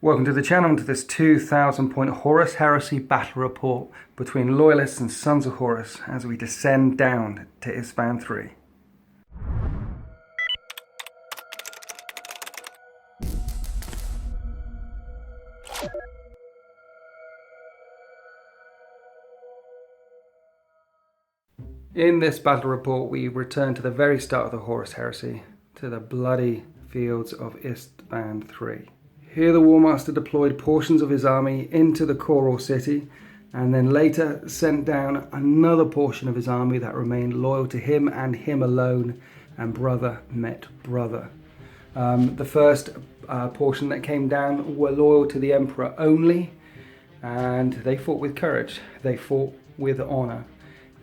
Welcome to the channel and to this 2,000 point Horus Heresy battle report between Loyalists and Sons of Horus as we descend down to Istvann III. In this battle report we return to the very start of the Horus Heresy, to the bloody fields of Istvann III. Here the War Master deployed portions of his army into the Choral city and then later sent down another portion of his army that remained loyal to him and him alone, and brother met brother. The first portion that came down were loyal to the Emperor only, and they fought with courage, they fought with honor,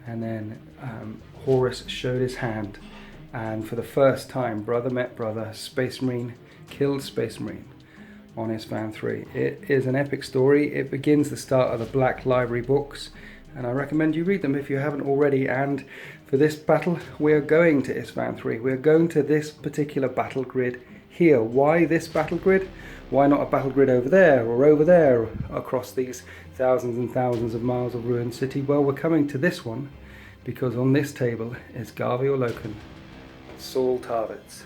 and then Horus showed his hand, and for the first time brother met brother, Space Marine killed Space Marine on Isvan III. It is an epic story. It begins the start of the Black Library books, and I recommend you read them if you haven't already. And for this battle, we are going to Isvan III. We are going to this particular battle grid here. Why this battle grid? Why not a battle grid over there or over there across these thousands and thousands of miles of ruined city? Well, we're coming to this one because on this table is Garvior Loken, Saul Tarvitz,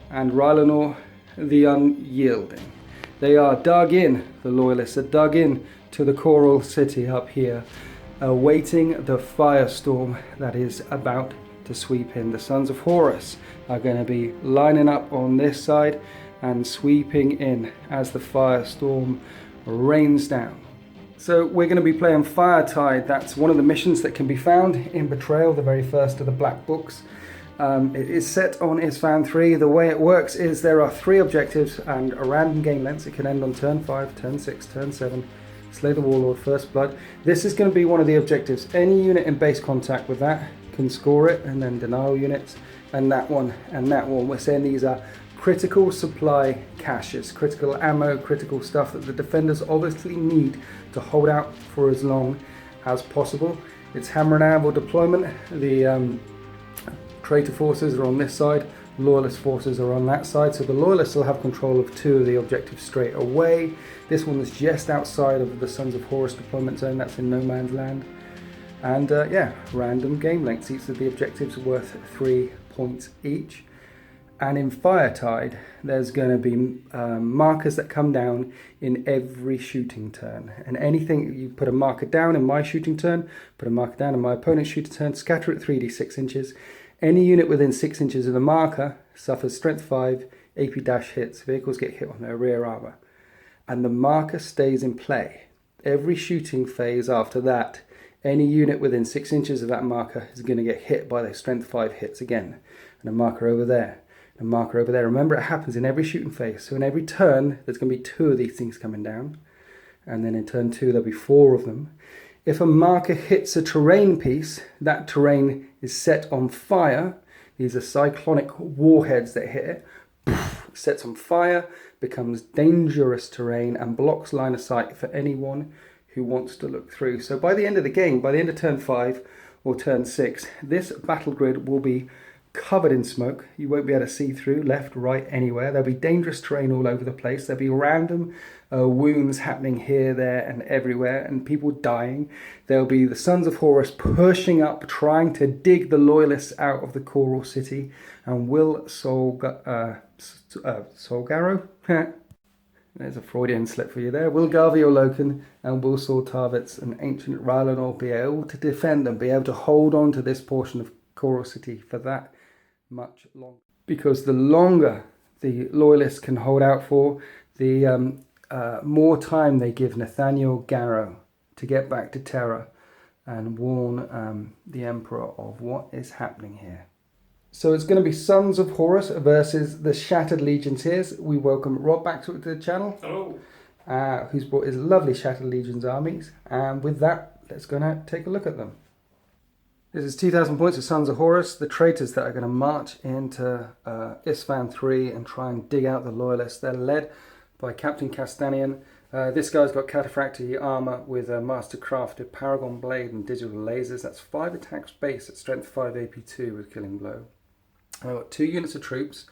and Rylanor the Unyielding. They are dug in, the Loyalists are dug in to the Choral city up here, awaiting the firestorm that is about to sweep in. The Sons of Horus are going to be lining up on this side and sweeping in as the firestorm rains down. So we're going to be playing Firetide. That's one of the missions that can be found in Betrayal, the very first of the Black Books. It is set on Isvan III. The way it works is there are 3 objectives and a random game length. It can end on turn 5, turn 6, turn 7, slay the Warlord, first blood. This is going to be one of the objectives. Any unit in base contact with that can score it, and then denial units, and that one, and that one. We're saying these are critical supply caches, critical ammo, critical stuff that the defenders obviously need to hold out for as long as possible. It's hammer and anvil deployment. The Traitor forces are on this side, Loyalist forces are on that side, so the Loyalists will have control of 2 of the objectives straight away. This one is just outside of the Sons of Horus deployment zone, that's in no man's land. And yeah, random game lengths, each of the objectives are worth 3 points each. And in Firetide, there's going to be markers that come down in every shooting turn. And anything, you put a marker down in my shooting turn, put a marker down in my opponent's shooting turn, scatter it 3d6 inches. Any unit within 6 inches of the marker suffers strength 5, AP- hits. Vehicles get hit on their rear armor. And the marker stays in play. Every shooting phase after that, any unit within 6 inches of that marker is going to get hit by their strength 5 hits again. And a marker over there, and a marker over there. Remember, it happens in every shooting phase. So in every turn, there's going to be 2 of these things coming down. And then in turn 2, there'll be 4 of them. If a marker hits a terrain piece, that terrain is set on fire. These are cyclonic warheads that hit it. Poof, sets on fire, becomes dangerous terrain, and blocks line of sight for anyone who wants to look through. So by the end of the game, by the end of turn 5 or turn 6, this battle grid will be covered in smoke. You won't be able to see through left, right, anywhere. There'll be dangerous terrain all over the place. There'll be random wounds happening here, there, and everywhere, and people dying. There'll be the Sons of Horus pushing up, trying to dig the Loyalists out of the Choral city. And will Solgaro? There's a Freudian slip for you there. Will Garvior Loken and will Saul Tarvitz and Ancient Rylanor be able to defend and be able to hold on to this portion of Choral city for that much longer? Because the longer the Loyalists can hold out for, the more time they give Nathaniel Garrow to get back to Terra and warn the Emperor of what is happening here. So it's going to be Sons of Horus versus the Shattered Legions here. We welcome Rob back to the channel. Hello. Who's brought his lovely Shattered Legions armies. And with that, let's go now take a look at them. This is 2,000 points of Sons of Horus, the traitors that are going to march into Isvan III and try and dig out the Loyalists. They're led by Captain Castanian. This guy's got cataphractii armor with a master-crafted paragon blade and digital lasers. That's 5 attacks base at strength 5 AP2 with killing blow. I've got 2 units of troops,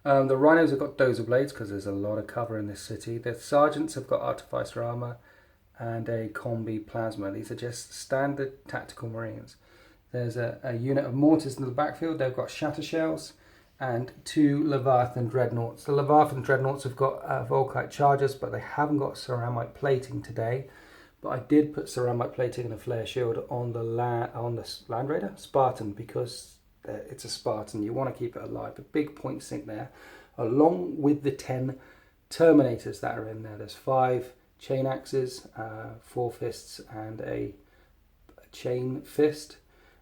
The Rhinos have got dozer blades because there's a lot of cover in this city. The Sergeants have got artificer armor and a combi plasma. These are just standard tactical marines. There's a unit of mortars in the backfield. They've got shatter shells and 2 Leviathan dreadnoughts. The Leviathan dreadnoughts have got Volkite chargers, but they haven't got ceramite plating today. But I did put ceramite plating and a flare shield on the Land Raider Spartan because it's a Spartan. You want to keep it alive. A big point sink there, along with the 10 Terminators that are in there. There's 5 chain axes, 4 fists, and a chain fist.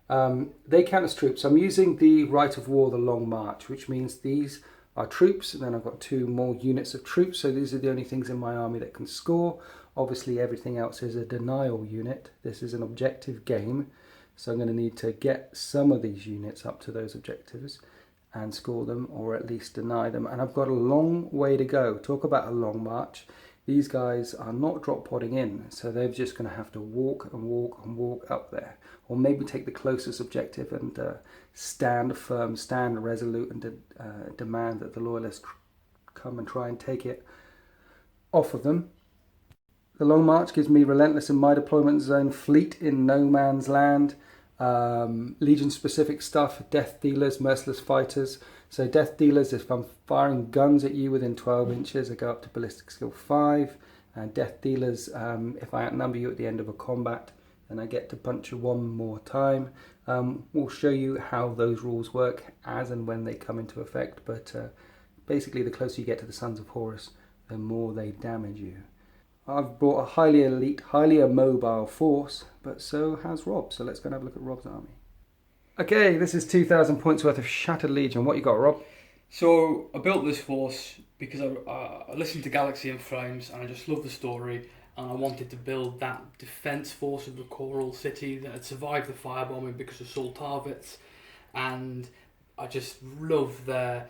They count as troops. I'm using the Rite of War, the Long March, which means these are troops, and then I've got 2 more units of troops. So these are the only things in my army that can score. Obviously, everything else is a denial unit. This is an objective game, so I'm going to need to get some of these units up to those objectives and score them, or at least deny them. And I've got a long way to go. Talk about a long march. These guys are not drop podding in, so they're just going to have to walk and walk and walk up there. Or maybe take the closest objective and stand firm, stand resolute, and demand that the Loyalists come and try and take it off of them. The Long March gives me relentless in my deployment zone, fleet in no man's land, Legion-specific stuff, death dealers, merciless fighters. So death dealers, if I'm firing guns at you within 12 inches, I go up to ballistic skill 5. And death dealers, if I outnumber you at the end of a combat, then I get to punch you 1 more time. We'll show you how those rules work as and when they come into effect. But basically, the closer you get to the Sons of Horus, the more they damage you. I've brought a highly elite, highly immobile force, but so has Rob. So let's go and have a look at Rob's army. Okay, this is 2,000 points worth of Shattered Legion. What you got, Rob? So I built this force because I listened to Galaxy in Flames and I just love the story, and I wanted to build that defence force of the Coral City that had survived the firebombing because of Sultavits, and I just love their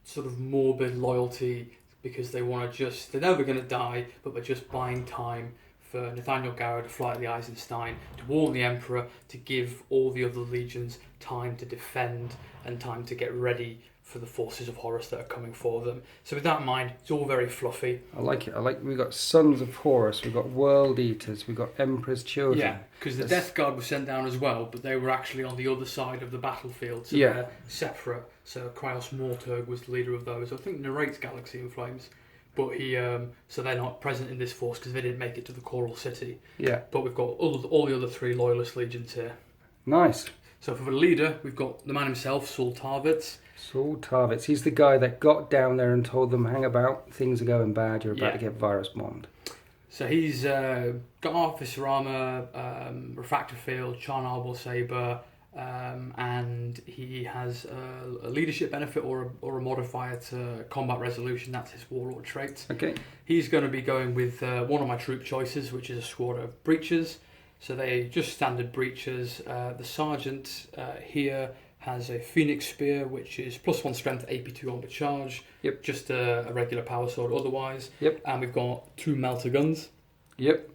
sort of morbid loyalty because they want to they're never going to die, but they're just buying time for Nathaniel Garrow to fly to the Eisenstein, to warn the Emperor, to give all the other legions time to defend and time to get ready for the forces of Horus that are coming for them. So with that in mind, it's all very fluffy. I like it. We've got Sons of Horus, we've got World Eaters, we've got Emperor's Children. Yeah, because the Death Guard was sent down as well, but they were actually on the other side of the battlefield, so they're separate. So Kryos Morturg was the leader of those. I think narrates Galaxy in Flames, but so they're not present in this force because they didn't make it to the Coral City. Yeah. But we've got all the other 3 Loyalist legions here. Nice. So for the leader, we've got the man himself, Sultavits. Sultavits. He's the guy that got down there and told them, hang about, things are going bad, you're about to get virus bombed. So he's got artificer armor, refractor field, Charn Arbor Saber, and he has a leadership benefit or a modifier to combat resolution. That's his warlord trait. Okay. He's going to be going with one of my troop choices, which is a squad of breachers. So they just standard breachers. The sergeant here has a Phoenix Spear, which is +1 strength, AP2 on the charge. Yep. Just a regular power sword otherwise. Yep. And we've got 2 melter guns. Yep.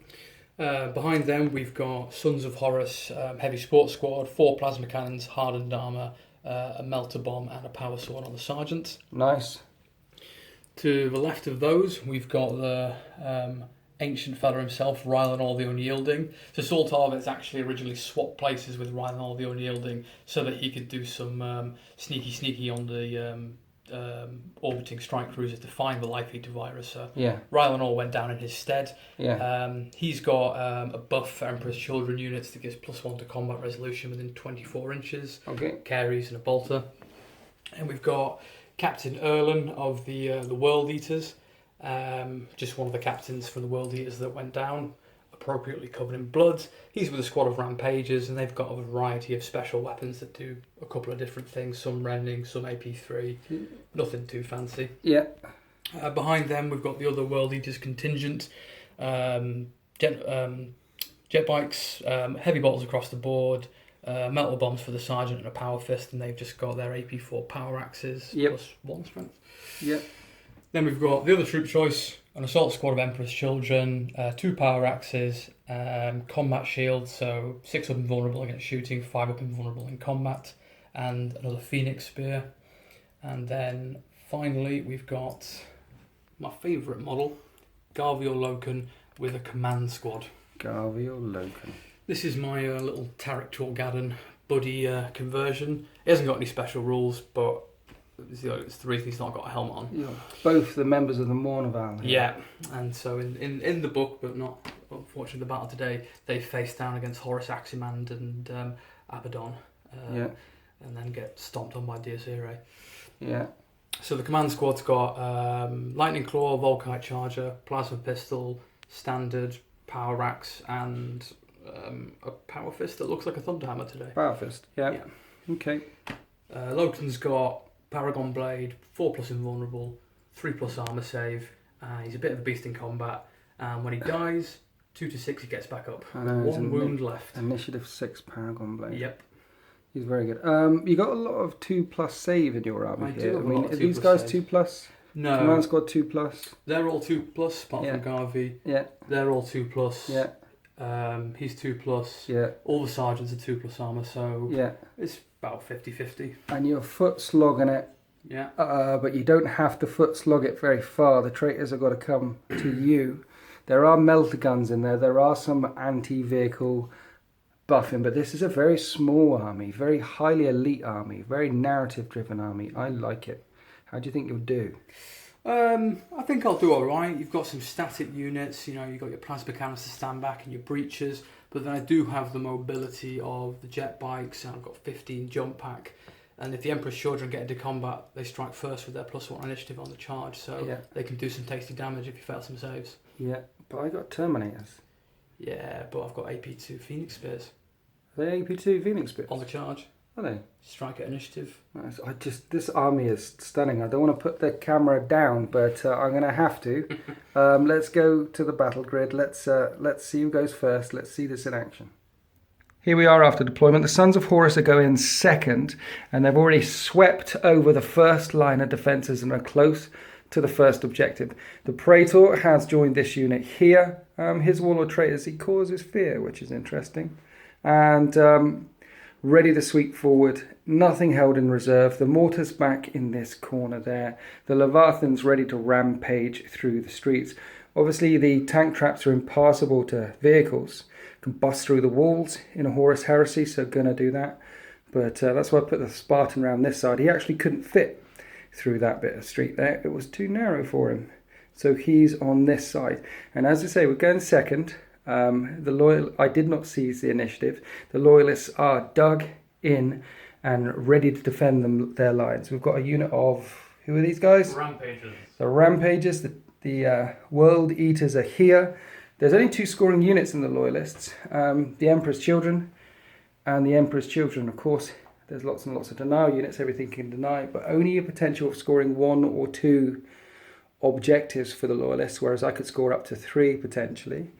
Behind them, we've got Sons of Horus, heavy sports squad, 4 plasma cannons, hardened armour, a melter bomb, and a power sword on the sergeant. Nice. To the left of those, we've got the ancient fella himself, Rylanor the Unyielding. So Sultavits actually originally swapped places with Rylanor the Unyielding so that he could do some sneaky on the orbiting strike cruiser to find the Life Eater virus. So Rylanor went down in his stead. He's got a buff for Emperor's Children units that gives +1 to combat resolution within 24 inches. Okay. Carries and a bolter. And we've got Captain Erlen of the World Eaters. Just one of the captains from the World Eaters that went down, appropriately covered in blood. He's with a squad of rampagers, and they've got a variety of special weapons that do a couple of different things, some rending, some AP3, nothing too fancy. Yeah. Behind them, we've got the other World Eaters contingent, jet bikes, heavy bottles across the board, metal bombs for the sergeant and a power fist, and they've just got their AP4 power axes, +1 strength. Yep. Then we've got the other troop choice, an assault squad of Emperor's Children, 2 power axes, combat shield, so 6 up invulnerable against shooting, 5 up invulnerable in combat, and another Phoenix Spear. And then finally, we've got my favourite model, Garvior Loken with a command squad. Garvior Loken. This is my little Tarek Torgadon buddy conversion. It hasn't got any special rules, but it's the reason he's not got a helmet on. Yeah. Both the members of the Mournival. Yeah, and so in the book, but not unfortunately the battle today, they face down against Horus Aximand and Abaddon. And then get stomped on by Dies Irae. Yeah. So the command squad's got Lightning Claw, Volkite Charger, Plasma Pistol, Standard, Power Axe, and a Power Fist that looks like a Thunderhammer today. Power Fist, yeah. Okay. Loken's got Paragon Blade, 4+ Invulnerable, 3+ Armor Save. He's a bit of a beast in combat. And when he dies, 2 to 6 he gets back up. One wound left. Initiative 6 Paragon Blade. Yep. He's very good. You got a lot of 2+ save in your army here. I mean, are these guys save. 2+? No. Command Squad 2+? They're all 2+, apart from Garvey. Yeah. They're all 2+. Yeah. He's 2+. Yeah. All the sergeants are 2+ armor, so yeah. it's about 50-50. And you're foot slogging it. Yeah. But you don't have to foot slog it very far. The traitors have got to come to you. There are melter guns in there. There are some anti-vehicle buffing, but this is a very small army, very highly elite army, very narrative-driven army. I like it. How do you think you'll do? I think I'll do all right. You've got some static units. You've got your plasma cannons to stand back and your breaches, but then I do have the mobility of the jet bikes, and I've got 15 jump pack. And if the Emperor's Children get into combat, they strike first with their +1 initiative on the charge, so they can do some tasty damage if you fail some saves. Yeah, but I got Terminators. Yeah, but I've got AP2 Phoenix Spears. Are they AP2 Phoenix Spears? On the charge. Are they? Strike at initiative. Nice. This army is stunning. I don't want to put the camera down, but I'm going to have to. Let's go to the battle grid. Let's see who goes first. Let's see this in action. Here we are after deployment. The Sons of Horus are going second, and they've already swept over the first line of defences and are close to the first objective. The Praetor has joined this unit here. His Warlord Traitors, he causes fear, which is interesting. And ready to sweep forward. Nothing held in reserve. The Mortar's back in this corner there. The Leviathan's ready to rampage through the streets. Obviously, the tank traps are impassable to vehicles. Can bust through the walls in a Horus Heresy, so gonna do that. But that's why I put the Spartan around this side. He actually couldn't fit through that bit of street there. It was too narrow for him. So he's on this side. And as I say, we're going second. I did not seize the initiative. The Loyalists are dug in and ready to defend their lines. We've got a unit of, who are these guys? Rampagers. The Rampagers, the World Eaters are here. There's only 2 scoring units in the Loyalists. The Emperor's Children and the Emperor's Children. Of course, there's lots and lots of denial units, everything can deny, but only a potential of scoring 1 or 2 objectives for the Loyalists, whereas I could score up to 3 potentially.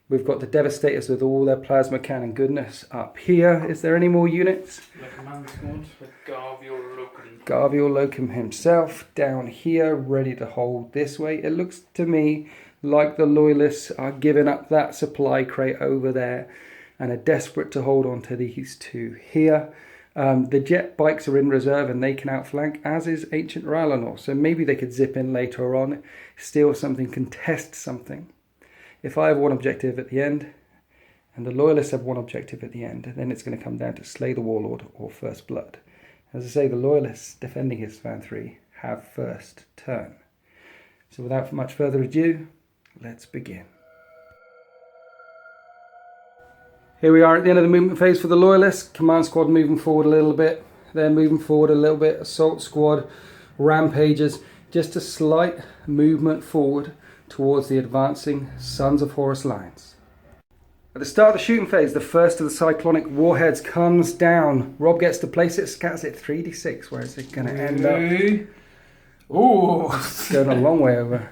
We've got the Devastators with all their plasma cannon goodness up here. Is there any more units? The command squad with Garvior Loken. Garvior Loken himself down here, ready to hold this way. It looks to me like the Loyalists are giving up that supply crate over there and are desperate to hold on to these 2 here. The jet bikes are in reserve and they can outflank, as is Ancient Rylanor. So maybe they could zip in later on, steal something, contest something. If I have 1 objective at the end, and the Loyalists have 1 objective at the end, then it's going to come down to slay the Warlord or First Blood. As I say, the Loyalists defending Istvann III have first turn. So without much further ado, let's begin. Here we are at the end of the movement phase for the Loyalists. Command squad moving forward a little bit. They're moving forward a little bit. Assault squad, Rampagers. Just a slight movement forward towards the advancing Sons of Horus lines. At the start of the shooting phase, the first of the cyclonic warheads comes down. Rob gets to place it, scatters it 3d6. Where is it going to end up? Ooh! Going a long way over.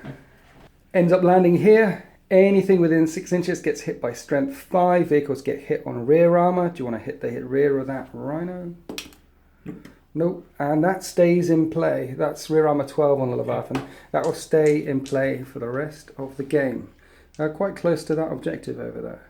Ends up landing here. Anything within 6 inches gets hit by strength 5. Vehicles get hit on rear armor. Do you want to hit the rear of that Rhino? Nope. And that stays in play. That's rear armor 12 on the Leviathan. That will stay in play for the rest of the game. Quite close to that objective over there.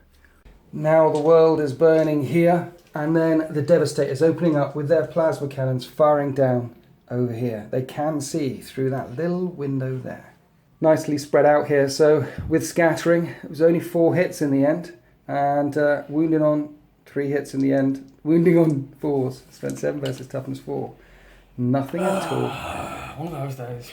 Now the world is burning here. And then the Devastators opening up with their plasma cannons firing down over here. They can see through that little window there. Nicely spread out here. So with scattering, it was only 4 hits in the end, and wounding on 3 hits in the end. Wounding on 4s. Spent 7 versus toughness 4. Nothing at all. One of those days.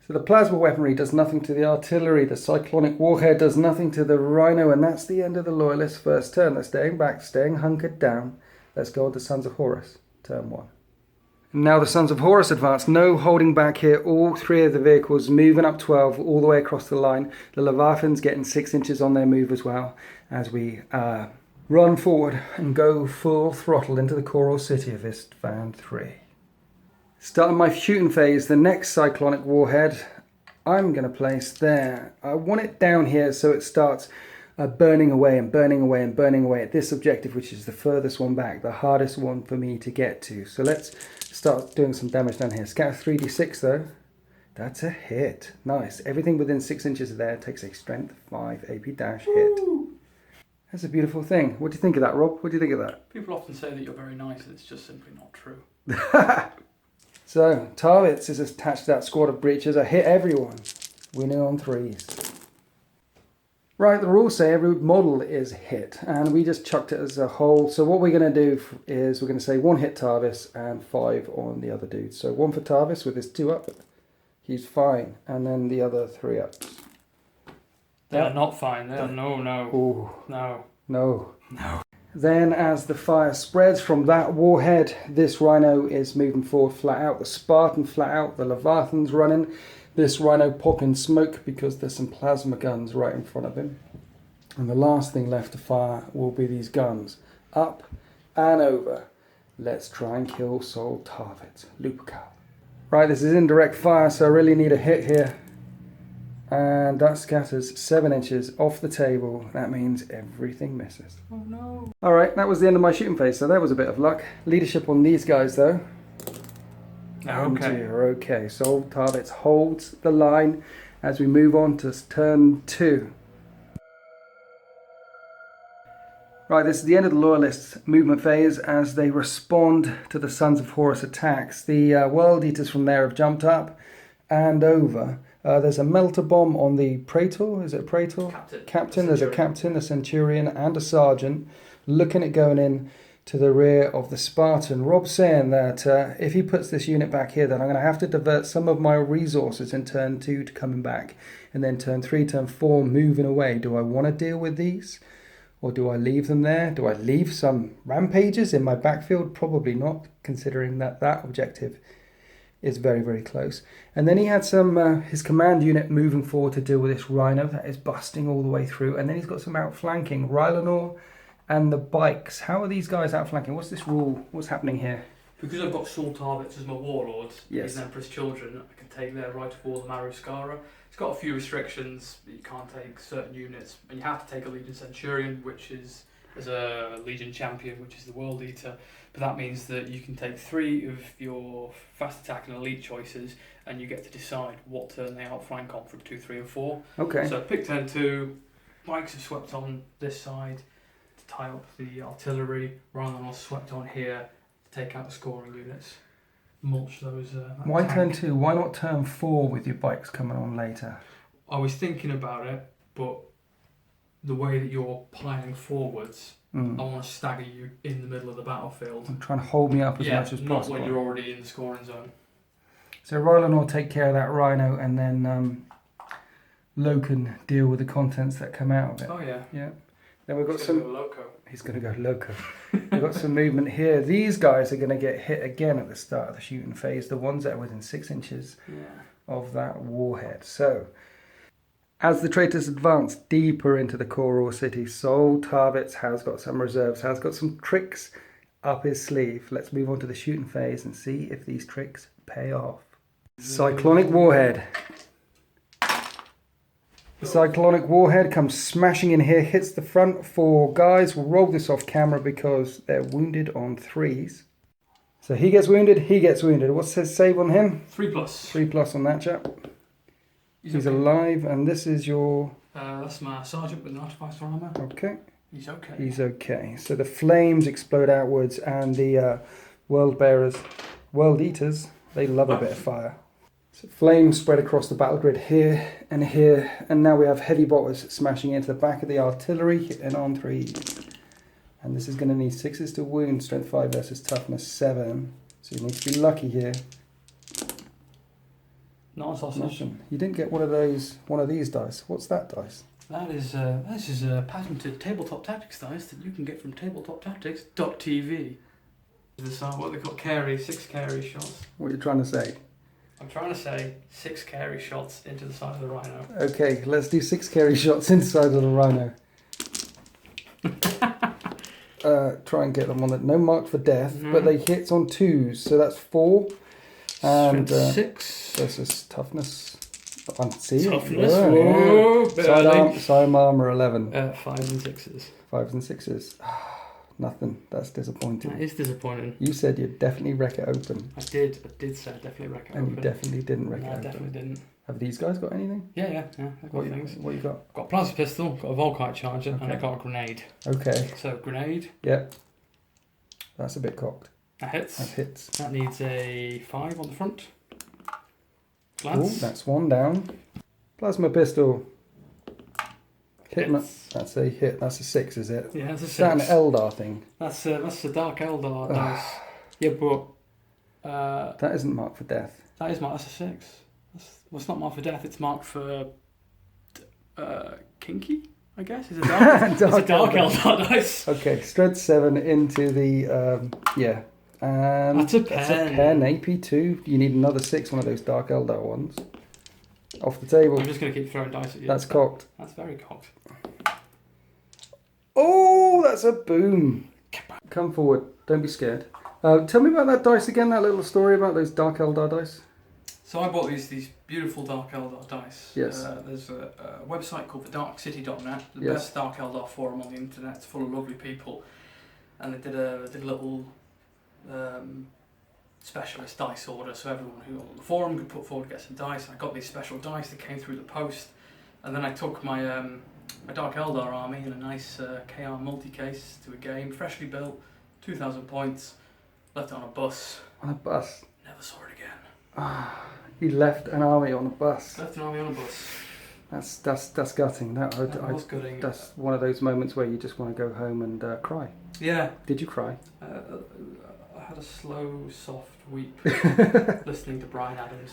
So the plasma weaponry does nothing to the artillery. The cyclonic warhead does nothing to the rhino, and that's the end of the Loyalists' first turn. They're staying back, staying hunkered down. Let's go on to Sons of Horus, turn 1. Now the Sons of Horus advance. No holding back here. All 3 of the vehicles moving up 12 all the way across the line. The Leviathans getting 6 inches on their move as well as we run forward and go full throttle into the coral city of Istvann III. Starting my shooting phase, the next cyclonic warhead I'm going to place there. I want it down here so it starts burning away and burning away and burning away at this objective, which is the furthest one back, the hardest one for me to get to. So let's start doing some damage down here. Scatter 3d6 though. That's a hit. Nice. Everything within 6 inches of there takes a strength 5 AP dash hit. That's a beautiful thing. What do you think of that, Rob? What do you think of that? People often say that you're very nice, and it's just simply not true. So, Tarvitz is attached to that squad of breachers. I hit everyone. Winning on 3s. Right, the rules say every model is hit, and we just chucked it as a whole. So what we're going to do is we're going to say 1 hit Tarvis and 5 on the other dudes. So 1 for Tarvis with his 2 up. He's fine. And then the other 3 ups. They are not fine. They are no. Ooh. No. No. Then as the fire spreads from that warhead, this rhino is moving forward flat out. The Spartan flat out. The Leviathan's running. This rhino popping smoke because there's some plasma guns right in front of him. And the last thing left to fire will be these guns. Up and over. Let's try and kill Sol Tarvitz. Lupercal. Right, this is indirect fire, so I really need a hit here. And that scatters 7 inches off the table. That means everything misses. Oh no. Alright, that was the end of my shooting phase, so that was a bit of luck. Leadership on these guys though. Okay. You're okay. Sol Tarvitz holds the line as we move on to turn 2. Right, this is the end of the Loyalists movement phase as they respond to the Sons of Horus attacks. The World Eaters from there have jumped up and over. There's a melter bomb on the Praetor. Is it a Praetor? Captain. There's a captain, a centurion, and a sergeant looking at going in to the rear of the Spartan. Rob's saying that if he puts this unit back here, then I'm going to have to divert some of my resources in turn 2 to coming back. And then turn 3, turn 4, moving away. Do I want to deal with these? Or do I leave them there? Do I leave some rampages in my backfield? Probably not, considering that that objective is very, very close. And then he had some his command unit moving forward to deal with this rhino that is busting all the way through. And then he's got some outflanking. Rylanor and the bikes. How are these guys outflanking? What's this rule? What's happening here? Because I've got Sol Tarvitz as my warlords, Yes. these Emperor's children, I can take their right of war, the Maruscara. It's got a few restrictions. You can't take certain units, and you have to take a Legion Centurion, which is as a Legion Champion, which is the World Eater. But that means that you can take 3 of your fast attack and elite choices, and you get to decide what turn they outflank on from 2, 3, and 4. Okay. So pick turn 2. Bikes have swept on this side to tie up the artillery. Rylanor swept on here to take out the scoring units. Mulch those. Why tank. turn 2? Why not turn 4 with your bikes coming on later? I was thinking about it, but the way that you're piling forwards, I want to stagger you in the middle of the battlefield. I'm trying to hold me up as much as not possible. when you're already in the scoring zone. So Rylan will take care of that rhino, and then Lo can deal with the contents that come out of it. Oh yeah. Yeah. Then we've got He's some. gonna go loco. He's going to go loco. We've got some movement here. These guys are going to get hit again at the start of the shooting phase. The ones that are within 6 inches of that warhead. So, as the Traitors advance deeper into the Coral City, Sol Tarvitz has got some reserves, has got some tricks up his sleeve. Let's move on to the shooting phase and see if these tricks pay off. Cyclonic Warhead. The Cyclonic Warhead comes smashing in here, hits the front 4 guys. We'll roll this off camera because they're wounded on 3s. So he gets wounded, he gets wounded. What's his save on him? 3+. 3+ on that chap. He's okay. alive, and this is your... That's my sergeant with an artificer armor. Okay. He's okay. He's okay. So the flames explode outwards, and the World Bearers, World Eaters, They love a bit of fire. So flames spread across the battle grid here, and now we have heavy botters smashing into the back of the artillery, hitting on 3s. And this is going to need 6s to wound, strength 5 versus toughness 7. So you need to be lucky here. Not a sausage. Nothing. You didn't get one of these dice. What's that dice? This is a patented tabletop tactics dice that you can get from tabletoptactics.tv. This are what they call carry, 6 carry shots. What are you trying to say? I'm trying to say 6 carry shots into the side of the rhino. Okay, let's do 6 carry shots inside of the rhino. Try and get them on the no mark for death, but they hit on 2s, so that's 4. And 6 versus toughness. See, toughness. Side armor 11. 5s and 6s. 5s and 6s. Nothing. That's disappointing. That is disappointing. You said you'd definitely wreck it open. I did say I'd definitely wreck it and open. You definitely didn't wreck it I open. definitely didn't. Have these guys got anything? Yeah. I've got things. What you got? Got a plasma pistol, got a Volkite charger, and I got a grenade. Okay. So grenade. Yep. That's a bit cocked. That hits. That hits. That needs a 5 on the front. Oh, that's 1 down. Plasma pistol. That's a hit. That's a 6, is it? Yeah, that's a 6. Is that an Eldar thing? That's the Dark Eldar dice. Yeah, but that isn't marked for death. That is marked. That's a 6. It's not marked for death. It's marked for kinky, I guess. It's a dark. It's a Dark Eldar dice. Okay, strength 7 into the And that's a pen. That's a pen. AP2. You need another 6. One of those Dark Eldar ones. Off the table. I'm just going to keep throwing dice at you. That's cocked. That's very cocked. Oh, that's a boom. Come forward. Don't be scared. Tell me about that dice again, that little story about those Dark Eldar dice. So I bought these beautiful Dark Eldar dice. Yes. There's a website called thedarkcity.net, the Yes. best Dark Eldar forum on the internet. It's full of lovely people. And they did a little specialist dice order, so everyone who on the forum could put forward to get some dice. I got these special dice that came through the post, and then I took my my Dark Eldar army in a nice KR multi-case to a game, freshly built, 2,000 points, left it on a bus. On a bus? Never saw it again. You left an army on a bus. Left an army on a bus. That's gutting. That was gutting. That's one of those moments where you just want to go home and cry. Yeah. Did you cry? I had a slow, soft weep listening to Bryan Adams.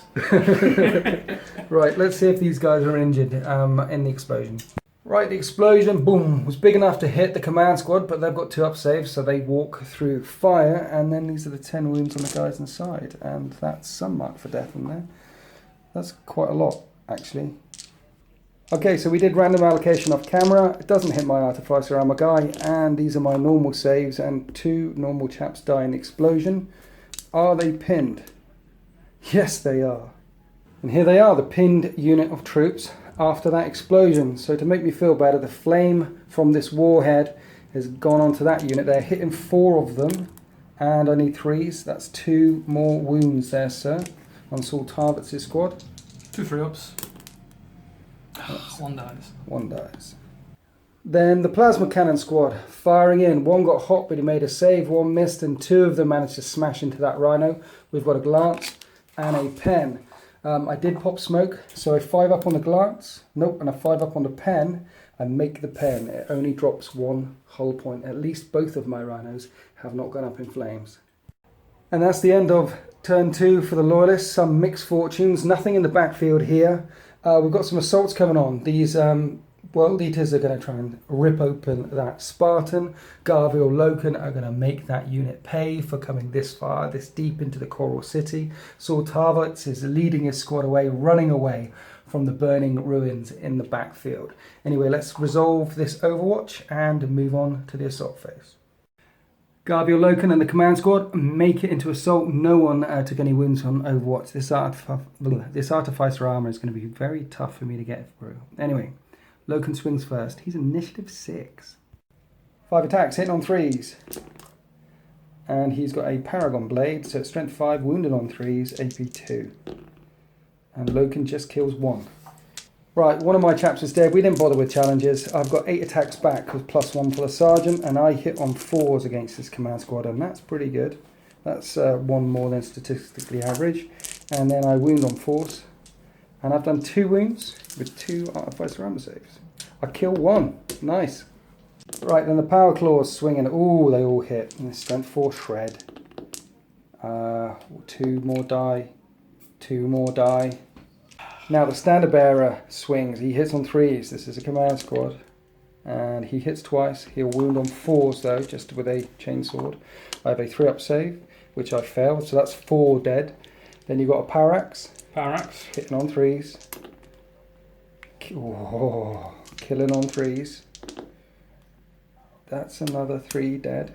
Right, let's see if these guys are injured in the explosion. Right, the explosion, boom, was big enough to hit the command squad, but they've got 2 up saves, so they walk through fire, and then these are the 10 wounds on the guys inside, and that's some mark for death in there. That's quite a lot, actually. Okay, so we did random allocation off camera. It doesn't hit my Artificer Armor guy, and these are my normal saves, and 2 normal chaps die in the explosion. Are they pinned? Yes, they are. And here they are, the pinned unit of troops after that explosion. So to make me feel better, the flame from this warhead has gone onto that unit. They're hitting 4 of them, and I need 3s. That's 2 more wounds there, sir, on Saul Tarvitz' squad. 2 3-ups. 1 dies. 1 dies. Then the plasma cannon squad firing in. 1 got hot, but he made a save. 1 missed, and 2 of them managed to smash into that rhino. We've got a glance and a pen. I did pop smoke, so a 5 up on the glance. Nope, and a 5 up on the pen. I make the pen. It only drops 1 hull point. At least both of my rhinos have not gone up in flames. And that's the end of turn 2 for the Loyalists. Some mixed fortunes. Nothing in the backfield here. We've got some assaults coming on. These World Eaters are going to try and rip open that Spartan. Garville Loken are going to make that unit pay for coming this far, this deep into the Coral City. Saul Tarvitz is leading his squad away, running away from the burning ruins in the backfield. Anyway, let's resolve this Overwatch and move on to the assault phase. Garville Loken and the command squad make it into assault. No one took any wounds on Overwatch. This Artificer armor is going to be very tough for me to get through. Anyway, Loken swings first. He's initiative 6. 5 attacks, hitting on 3s. And he's got a Paragon Blade, so it's strength 5, wounded on 3s, AP 2. And Loken just kills 1. Right, one of my chaps is dead. We didn't bother with challenges. I've got 8 attacks back with +1 for the sergeant, and I hit on 4s against this command squad, and that's pretty good. That's one more than statistically average. And then I wound on force. And I've done 2 wounds with 2 artificer armor saves. I kill 1. Nice. Right, then the power claws swinging. Ooh, they all hit. And the strength 4 shred. 2 more die. 2 more die. Now the standard bearer swings. He hits on 3s. This is a command squad. And he hits twice. He'll wound on 4s though, just with a chainsword. I have a 3-up save, which I failed, so that's 4 dead. Then you've got a power axe. Power axe. Hitting on 3s. Oh, killing on 3s. That's another 3 dead.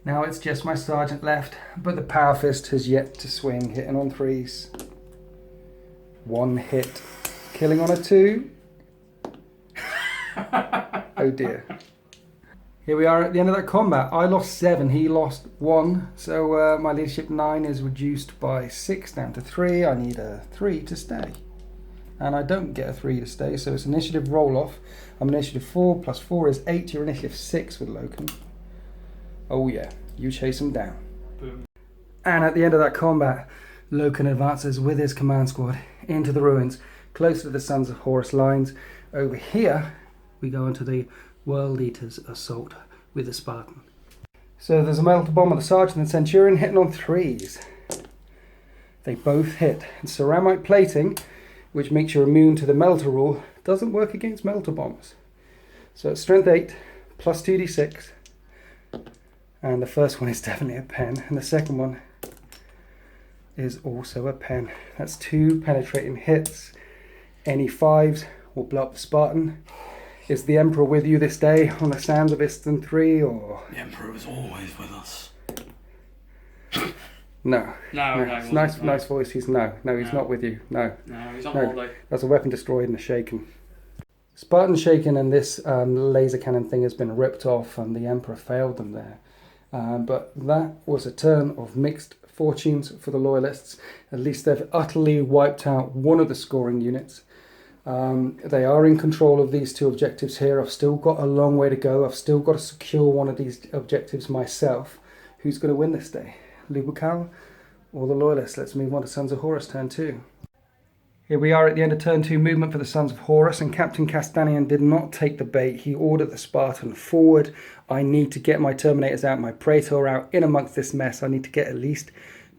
Now it's just my sergeant left, but the power fist has yet to swing, hitting on 3s. 1 hit. Killing on a 2. Oh dear. Here we are at the end of that combat. I lost 7, he lost 1. So my leadership 9 is reduced by 6 down to 3. I need a 3 to stay. And I don't get a 3 to stay, so it's initiative roll off. I'm initiative 4, plus 4 is 8. You're initiative 6 with Loken. Oh yeah, you chase him down. Boom. And at the end of that combat, Loken advances with his command squad into the ruins, close to the Sons of Horus lines. Over here, we go into the World Eater's assault with the Spartan. So there's a melter bomb of the Sergeant and Centurion hitting on 3s. They both hit. And ceramite plating, which makes you immune to the melter rule, doesn't work against melter bombs. So it's strength 8 plus 2d6. And the first one is definitely a pen. And the second one is also a pen. That's 2 penetrating hits. Any 5s will blow up the Spartan. Is the Emperor with you this day on the sands of Istvann III, or...? The Emperor is always with us. No. No. Nice voice. He's no. No, he's not with you. No. No, he's on holiday. That's a weapon destroyed and a shaken. Spartan shaken, and this laser cannon thing has been ripped off, and the Emperor failed them there. But that was a turn of mixed fortunes for the Loyalists. At least they've utterly wiped out one of the scoring units. They are in control of these 2 objectives here. I've still got a long way to go. I've still got to secure one of these objectives myself. Who's going to win this day? Lubucal or the Loyalists? Let's move on to Sons of Horus turn 2. Here we are at the end of turn 2 movement for the Sons of Horus, and Captain Castanian did not take the bait. He ordered the Spartan forward. I need to get my Terminators out, my Praetor out, in amongst this mess. I need to get at least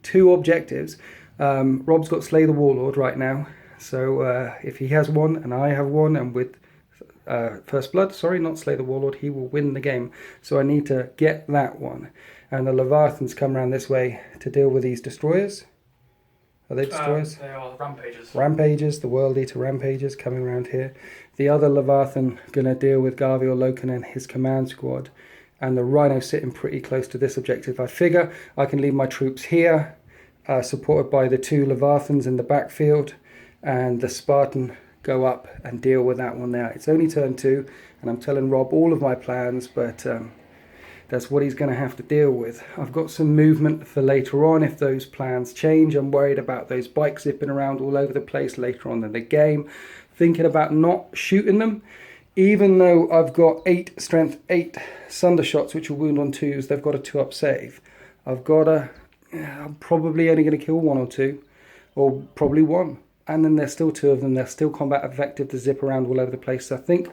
2 objectives. Rob's got Slay the Warlord right now. So if he has one and I have one, and with First Blood, sorry, not Slay the Warlord, he will win the game. So I need to get that one. And the Leviathans come around this way to deal with these destroyers. Are they destroyers? They are rampages. Rampages, the World Eater rampages coming around here. The other Leviathan going to deal with Garviel Loken and his command squad. And the Rhino sitting pretty close to this objective. I figure I can leave my troops here, supported by the 2 Leviathans in the backfield. And the Spartan go up and deal with that one there. It's only turn 2, and I'm telling Rob all of my plans, but that's what he's going to have to deal with. I've got some movement for later on if those plans change. I'm worried about those bikes zipping around all over the place later on in the game. Thinking about not shooting them. Even though I've got 8 strength 8 sunder shots, which will wound on 2s, they've got a 2-up save. I'm probably only going to kill 1 or 2, or probably 1. And then there's still 2 of them. They're still combat effective to zip around all over the place. So I think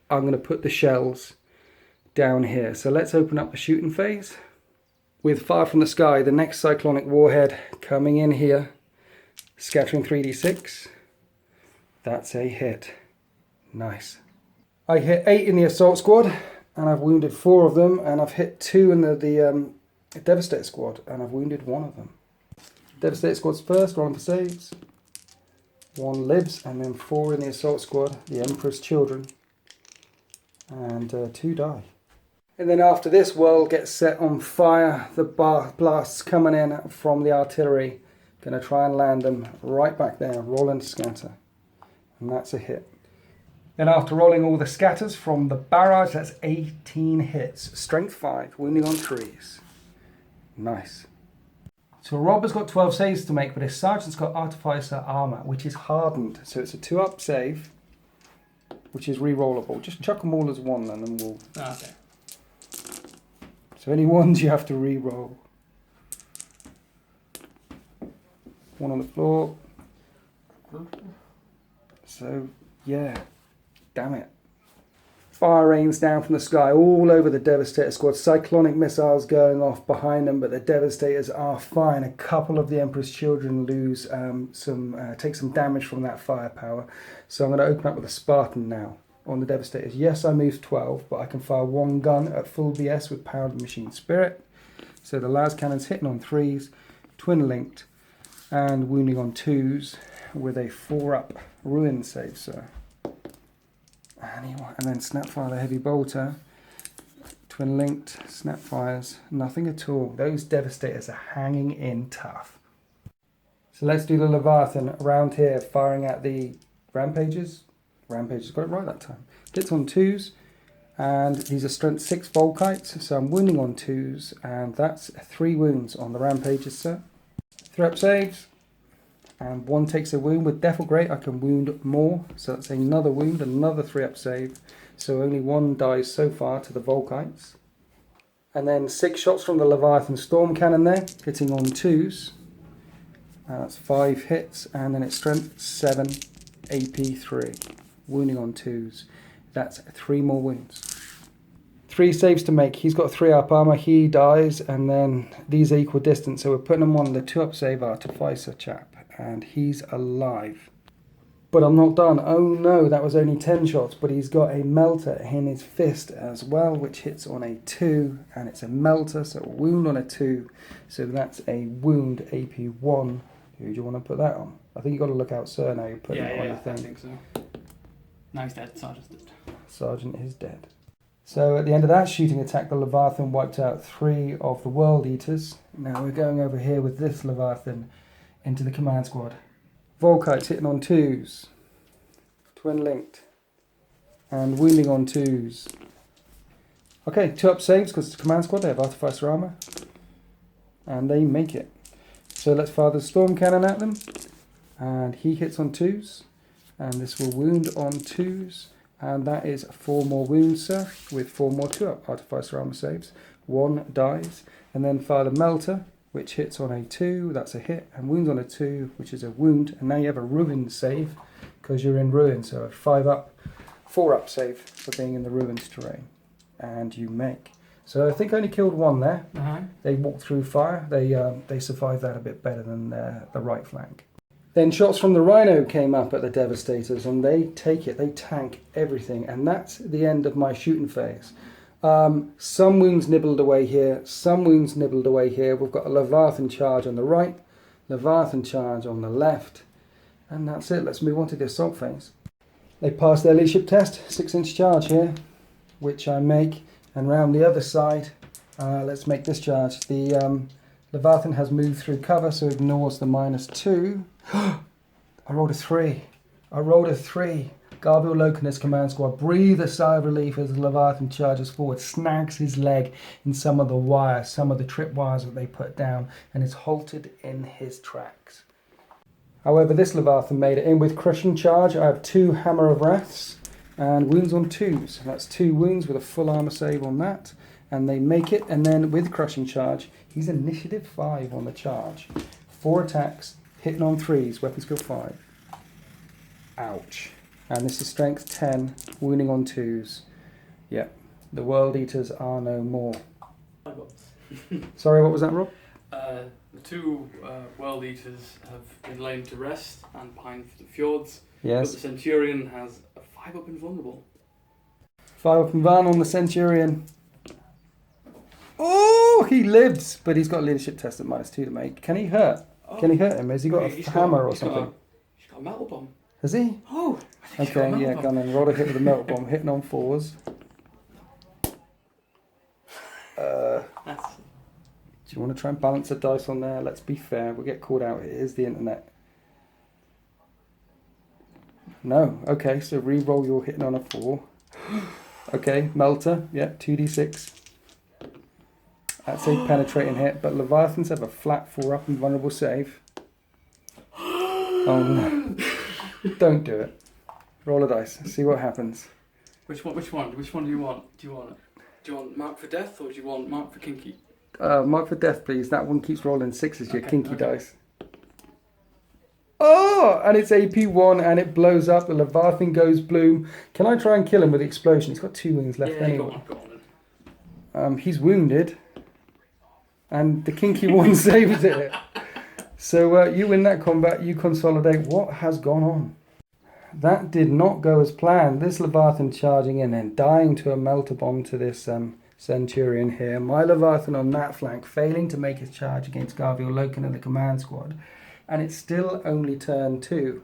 I'm going to put the shells down here. So let's open up the shooting phase. With Fire from the Sky, the next Cyclonic Warhead coming in here. Scattering 3d6. That's a hit. Nice. I hit 8 in the Assault Squad, and I've wounded 4 of them. And I've hit 2 in the Devastator Squad, and I've wounded 1 of them. Devastator Squad's first, rolling for saves. 1 lives, and then 4 in the Assault Squad, the Emperor's Children, and 2 die. And then after this world gets set on fire, the blasts coming in from the artillery, going to try and land them right back there, roll and scatter, and that's a hit. Then after rolling all the scatters from the barrage, that's 18 hits, strength 5, wounding on 3s. Nice. So Rob has got 12 saves to make, but his sergeant's got Artificer Armour, which is hardened. So it's a 2-up save, which is re-rollable. Just chuck them all as 1 and then we'll... Okay. So any 1s you have to re-roll. one on the floor. So, yeah. Damn it. Fire rains down from the sky all over the Devastator squad. Cyclonic missiles going off behind them, but the Devastators are fine. A couple of the Emperor's children lose take some damage from that firepower. So I'm going to open up with a Spartan now on the Devastators. Yes, I moved 12, but I can fire one gun at full BS with Power of the Machine Spirit. So the las cannon's hitting on 3s, twin linked, and wounding on 2s with a 4-up ruin save, sir. And then snapfire the heavy bolter, twin linked, snapfires, nothing at all. Those Devastators are hanging in tough. So let's do the Leviathan around here, firing at the Rampages. Rampages got it right that time. Hits on 2s, and these are strength 6 Volkites, so I'm wounding on 2s, and that's 3 wounds on the Rampages, sir. 3-up saves. And 1 takes a wound. With Death or Great, I can wound more. So that's another wound, another 3-up save. So only 1 dies so far to the Volkites. And then 6 shots from the Leviathan Storm Cannon there, hitting on 2s. That's 5 hits, and then it's strength 7, AP 3. Wounding on 2s. That's 3 more wounds. 3 saves to make. He's got 3-up armor, he dies, and then these are equal distance. So we're putting him on the 2-up save Artificer chap. And he's alive. But I'm not done. Oh no, that was only 10 shots, but he's got a melter in his fist as well, which hits on a 2, and it's a melter, so a wound on a 2. So that's a wound AP 1. Who do you want to put that on? I think you've got to look out, sir, now you're putting it on your thing. I think so. No, he's dead. Sergeant's dead. Sergeant is dead. So at the end of that shooting attack, the Leviathan wiped out 3 of the World Eaters. Now we're going over here with this Leviathan into the command squad. Volkites hitting on 2s. Twin linked. And wounding on 2s. Okay, 2-up saves because it's a command squad. They have Artificer armor. And they make it. So let's fire the Storm Cannon at them. And he hits on 2s. And this will wound on 2s. And that is 4 more wounds, sir. With 4 more 2-up Artificer armor saves. 1 dies. And then fire the Melter, which hits on a 2, that's a hit, and wounds on a 2, which is a wound, and now you have a ruin save, because you're in ruin, so a 5-up, 4-up save for being in the ruins terrain, and you make. So I think I only killed 1 there. They walked through fire, they survived that a bit better than the right flank. Then shots from the Rhino came up at the Devastators, and they take it, they tank everything, and that's the end of my shooting phase. Some wounds nibbled away here, some wounds nibbled away here. We've got a Leviathan charge on the right, Leviathan charge on the left, and that's it. Let's move on to the assault phase. They passed their leadership test, 6-inch charge here, which I make, and round the other side, let's make this charge. The Leviathan has moved through cover, so ignores the -2. I rolled a 3. I rolled a 3. Garville Locanus command squad, breathe a sigh of relief as the Leviathan charges forward, snags his leg in some of the wires, some of the trip wires that they put down, and is halted in his tracks. However, this Leviathan made it in with crushing charge. I have 2 Hammer of Wraths and wounds on 2s. That's 2 wounds with a full armor save on that, and they make it. And then with crushing charge, he's initiative 5 on the charge. 4 attacks, hitting on 3s, weapon skill 5. Ouch. And this is strength 10, wounding on 2s. Yep, the World Eaters are no more. Sorry, what was that, Rob? The 2 World Eaters have been laid to rest and pined for the fjords. Yes. But the Centurion has a 5-up invulnerable. 5-up invuln on the Centurion. Oh, he lives, but he's got a leadership test at -2 to make. Can he hurt? Oh. Can he hurt him? Has he got a hammer or something? He's got a metal bomb. Has he? Oh! Okay, yeah, go on then. Roll a hit with a metal bomb, hitting on 4s. Do you want to try and balance the dice on there? Let's be fair, we'll get called out. It is the internet. No, okay, so re-roll your hitting on a 4. Okay, Melter, yeah, 2d6. That's a penetrating hit, but Leviathans have a flat 4-up and vulnerable save. Oh no. Don't do it. Roll a dice, see what happens. Which one do you want? Do you want Mark for Death or do you want Mark for Kinky? Mark for Death, please. That one keeps rolling 6s, your kinky dice. Oh, and it's AP1 and it blows up. The Leviathan goes bloom. Can I try and kill him with the explosion? He's got 2 wounds left anyway. Go on. He's wounded. And the kinky one saves it. So you win that combat, you consolidate. What has gone on? That did not go as planned. This Leviathan charging in and dying to a melter bomb to this Centurion here. My Leviathan on that flank failing to make his charge against Garviel Loken and the command squad. And it's still only turn 2.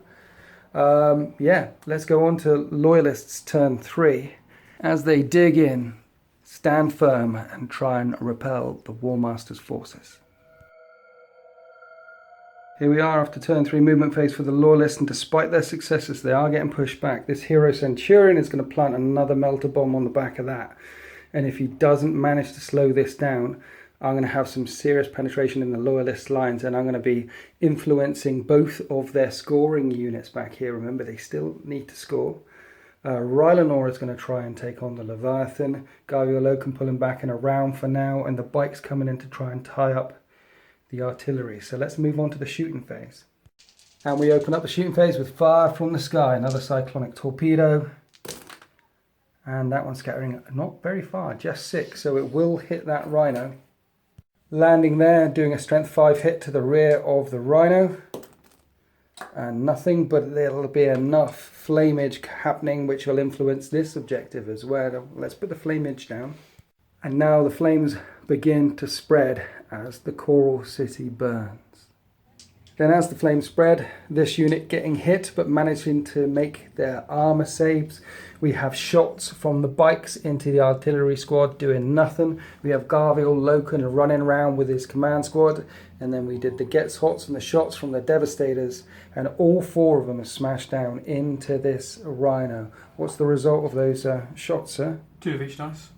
Yeah, let's go on to Loyalists turn 3. As they dig in, stand firm and try and repel the War Master's forces. Here we are after turn 3 movement phase for the Loyalists, and despite their successes, they are getting pushed back. This hero Centurion is going to plant another melter bomb on the back of that. And if he doesn't manage to slow this down, I'm going to have some serious penetration in the Loyalist lines, and I'm going to be influencing both of their scoring units back here. Remember, they still need to score. Rylanor is going to try and take on the Leviathan. Garviel Loken pulling back and around for now, and the bike's coming in to try and tie up the artillery. So let's move on to the shooting phase. And we open up the shooting phase with fire from the sky. Another cyclonic torpedo. And that one's scattering not very far, just 6. So it will hit that Rhino. Landing there, doing a strength 5 hit to the rear of the Rhino. And nothing, but there'll be enough flameage happening which will influence this objective as well. Let's put the flameage down. And now the flames begin to spread as the Coral City burns. Then as the flames spread, this unit getting hit but managing to make their armor saves. We have shots from the bikes into the artillery squad doing nothing. We have Garviel Loken running around with his command squad. And then we did the gets hots and the shots from the Devastators. And all 4 of them are smashed down into this Rhino. What's the result of those shots, sir? 2 of each dice.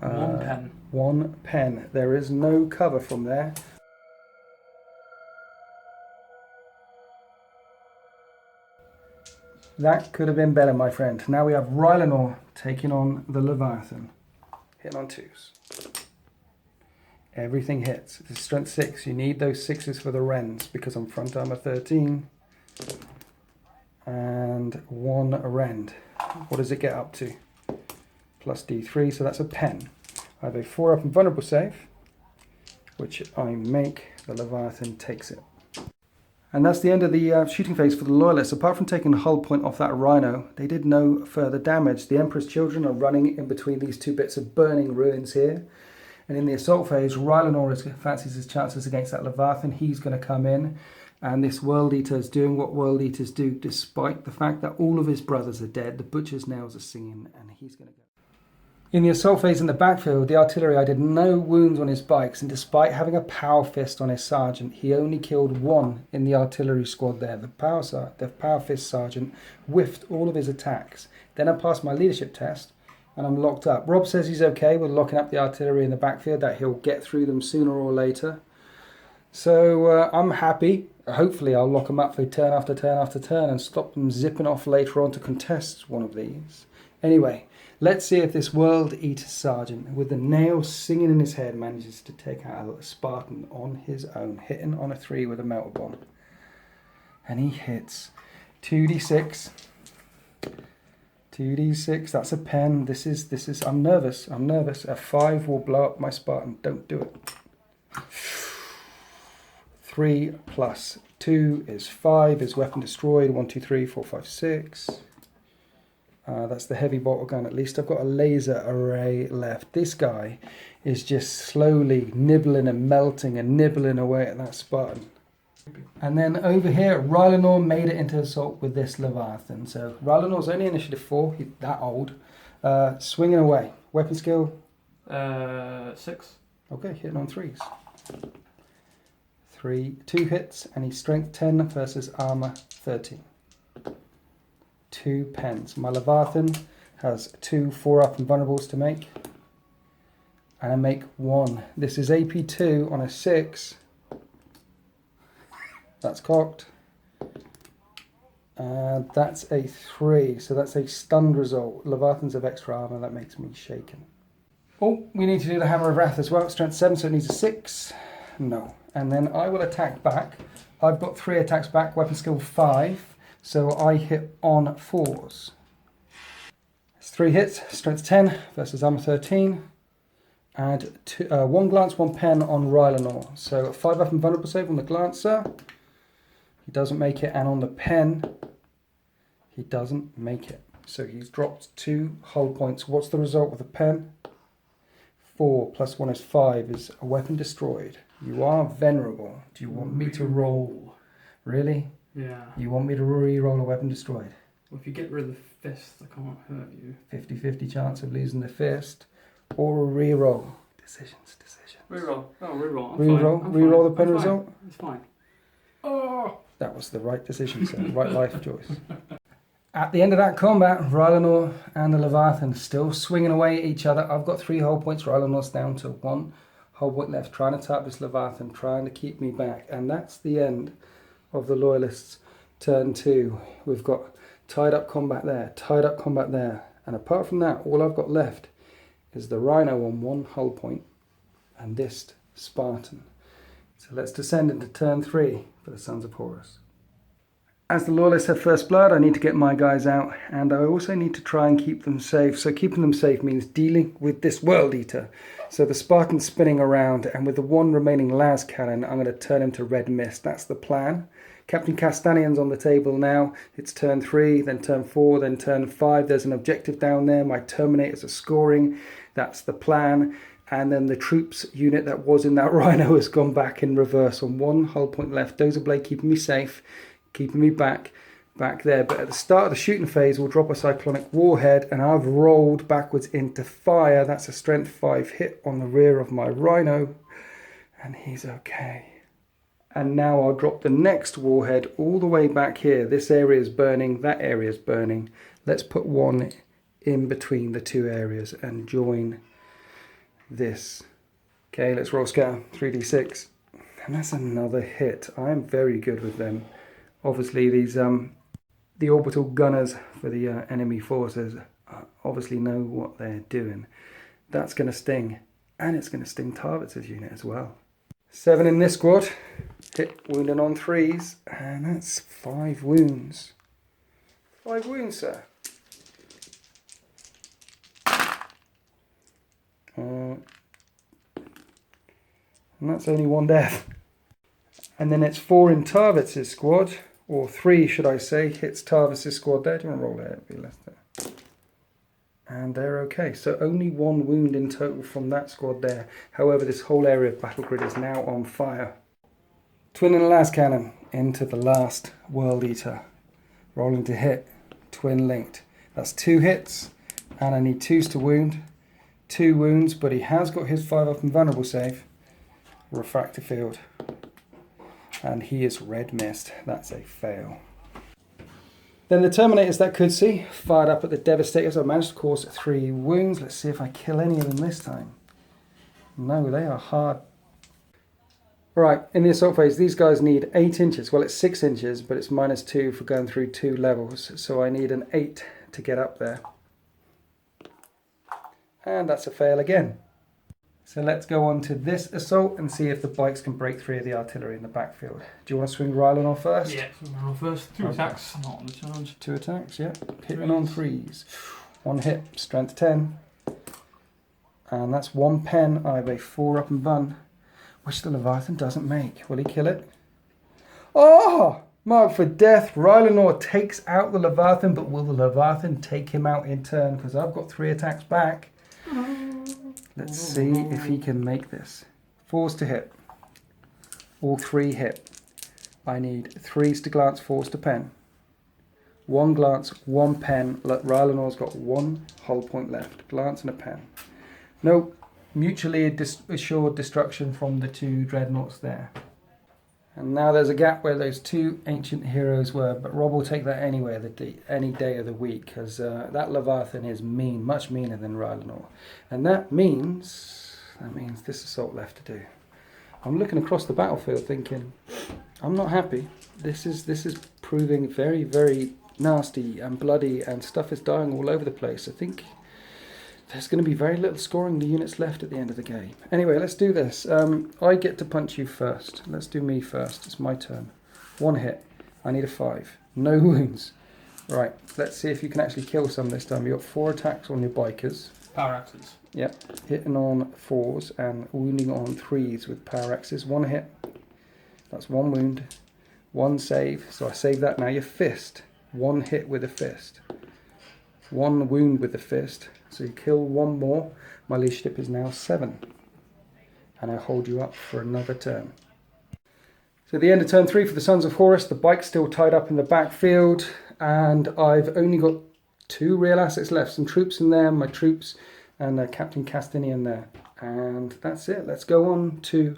1 pen. 1 pen. There is no cover from there. That could have been better, my friend. Now we have Rylanor taking on the Leviathan. Hitting on 2s. Everything hits. This is strength 6. You need those 6s for the Wrens because I'm front armor 13. And 1 rend. What does it get up to? Plus D3, so that's a pen. I have a 4-up and vulnerable save, which I make. The Leviathan takes it. And that's the end of the shooting phase for the Loyalists. Apart from taking the hull point off that Rhino, they did no further damage. The Emperor's Children are running in between these 2 bits of burning ruins here. And in the assault phase, Rylanor fancies his chances against that Leviathan. He's going to come in. And this World Eater is doing what World Eaters do, despite the fact that all of his brothers are dead. The Butcher's nails are singing, and he's going to go. In the assault phase in the backfield, the artillery, I did no wounds on his bikes, and despite having a power fist on his sergeant, he only killed 1 in the artillery squad there. The power fist sergeant whiffed all of his attacks. Then I passed my leadership test, and I'm locked up. Rob says he's okay with locking up the artillery in the backfield, that he'll get through them sooner or later. So I'm happy. Hopefully I'll lock them up for turn after turn after turn and stop them zipping off later on to contest one of these. Anyway, let's see if this World Eater Sergeant, with the nails singing in his head, manages to take out a Spartan on his own, hitting on a 3 with a melter bomb. And he hits 2d6. 2d6, that's a pen. This is, I'm nervous. A 5 will blow up my Spartan. Don't do it. 3 plus 2 is 5. Is weapon destroyed? 1, 2, 3, 4, 5, 6. That's the heavy bolter gun. At least I've got a laser array left. This guy is just slowly nibbling and melting and nibbling away at that Spartan. And then over here, Rylanor made it into assault with this Leviathan. So Rylanor's only initiative 4. He's that old. Swinging away. Weapon skill? 6. Okay, hitting on 3s. 2 hits, and he's strength 10 versus armor 13. 2 pens. My Leviathan has 2 4-up and vulnerables to make. And I make 1. This is AP2 on a 6. That's cocked. That's a 3. So that's a stunned result. Leviathans have extra armor. That makes me shaken. Oh, we need to do the Hammer of Wrath as well. Strength 7, so it needs a 6. No. And then I will attack back I've got 3 attacks back, weapon skill 5, so I hit on 4s. It's 3 hits, strength 10 versus armor 13, and 1 glance, 1 pen on Rylanor. So 5 up and vulnerable save on the glancer. He doesn't make it, and on the pen, he doesn't make it. So he's dropped 2 hull points. What's the result of the pen? 4 plus 1 is 5. Is a weapon destroyed? You are venerable. Do you want me to roll? Really? Yeah. You want me to re-roll a weapon destroyed? Well, if you get rid of the fist, I can't hurt you. 50-50 chance of losing the fist. Or a re-roll. Decisions. Reroll. Oh, reroll. I'm Re-roll. fine. Re-roll the pen I'm fine. result? It's fine. Oh! That was the right decision, sir. Right life choice. At the end of that combat, Rylanor and the Leviathan still swinging away at each other. I've got 3 hull points. Rylanor's down to 1 hull point left, trying to tap this Leviathan, trying to keep me back. And that's the end of the Loyalists' turn 2. We've got tied up combat there, tied up combat there. And apart from that, all I've got left is the Rhino on 1 hull point and this Spartan. So let's descend into turn 3 for the Sons of Horus. As the Loyalists have first blood, I need to get my guys out, and I also need to try and keep them safe. So keeping them safe means dealing with this World Eater. So the Spartan's spinning around, and with the 1 remaining las cannon, I'm going to turn him to red mist. That's the plan. Captain Castanian's on the table now. It's turn 3, then turn 4, then turn 5. There's an objective down there. My Terminators are scoring. That's the plan. And then the troops unit that was in that Rhino has gone back in reverse on 1 hull point left. Dozer Blade keeping me safe, keeping me back there. But at the start of the shooting phase, we'll drop a Cyclonic Warhead, and I've rolled backwards into fire. That's a strength 5 hit on the rear of my Rhino, and he's okay. And now I'll drop the next Warhead all the way back here. This area is burning, that area is burning. Let's put 1 in between the 2 areas and join this. Okay, let's roll scatter. 3d6. And that's another hit. I am very good with them. Obviously, these the orbital gunners for the enemy forces obviously know what they're doing. That's going to sting, and it's going to sting Tarvitz's unit as well. 7 in this squad. Hit wounding on 3s, and that's 5 wounds. 5 wounds, sir. And that's only 1 death. And then it's 4 in Tarvitz's squad, or 3 should I say, hits Tarvitz's squad there. Do you want to roll there? It'd be less there. And they're okay. So only 1 wound in total from that squad there. However, this whole area of battle grid is now on fire. Twin and las cannon into the last World Eater. Rolling to hit. Twin linked. That's 2 hits. And I need 2s to wound. 2 wounds, but he has got his 5 up and vulnerable save. Refractor field. And he is red mist. That's a fail. Then the Terminators that could see fired up at the Devastators. I managed to cause 3 wounds. Let's see if I kill any of them this time. No, they are hard. Right, in the assault phase, these guys need 8 inches. Well, it's 6 inches, but it's -2 for going through 2 levels. So I need an 8 to get up there. And that's a fail again. So let's go on to this assault and see if the bikes can break 3 of the artillery in the backfield. Do you want to swing Rylanor first? Yeah, Rylanor first. 2 attacks, not on the charge. 2 attacks, yeah. Hitting on 3s. 1 hit, strength 10. And that's 1 pen. I have a 4 up and bun, which the Leviathan doesn't make. Will he kill it? Oh! Mark for death. Rylanor takes out the Leviathan, but will the Leviathan take him out in turn? Because I've got 3 attacks back. Let's see if he can make this. 4s to hit. All 3 hit. I need 3s to glance, 4s to pen. 1 glance, 1 pen. Rylanor's got 1 hull point left. Glance and a pen. Nope. Mutually assured destruction from the 2 dreadnoughts there. And now there's a gap where those 2 ancient heroes were, but Rob will take that anywhere, any day of the week, because that Leviathan is mean, much meaner than Rylanor. And that means this assault left to do. I'm looking across the battlefield thinking, I'm not happy. This is proving very, very nasty and bloody, and stuff is dying all over the place. I think there's going to be very little scoring the units left at the end of the game. Anyway, let's do this. I get to punch you first. Let's do me first. It's my turn. 1 hit. I need a 5. No wounds. Right, let's see if you can actually kill some this time. You've got 4 attacks on your bikers. Power axes. Yep, hitting on 4s and wounding on 3s with power axes. 1 hit. That's 1 wound. 1 save. So I save that. Now your fist. 1 hit with a fist. 1 wound with the fist. So you kill 1 more. My leadership is now 7. And I hold you up for another turn. So at the end of turn 3 for the Sons of Horus, the bike's still tied up in the backfield. And I've only got 2 real assets left. Some troops in there, my troops, and Captain Castinian there. And that's it. Let's go on to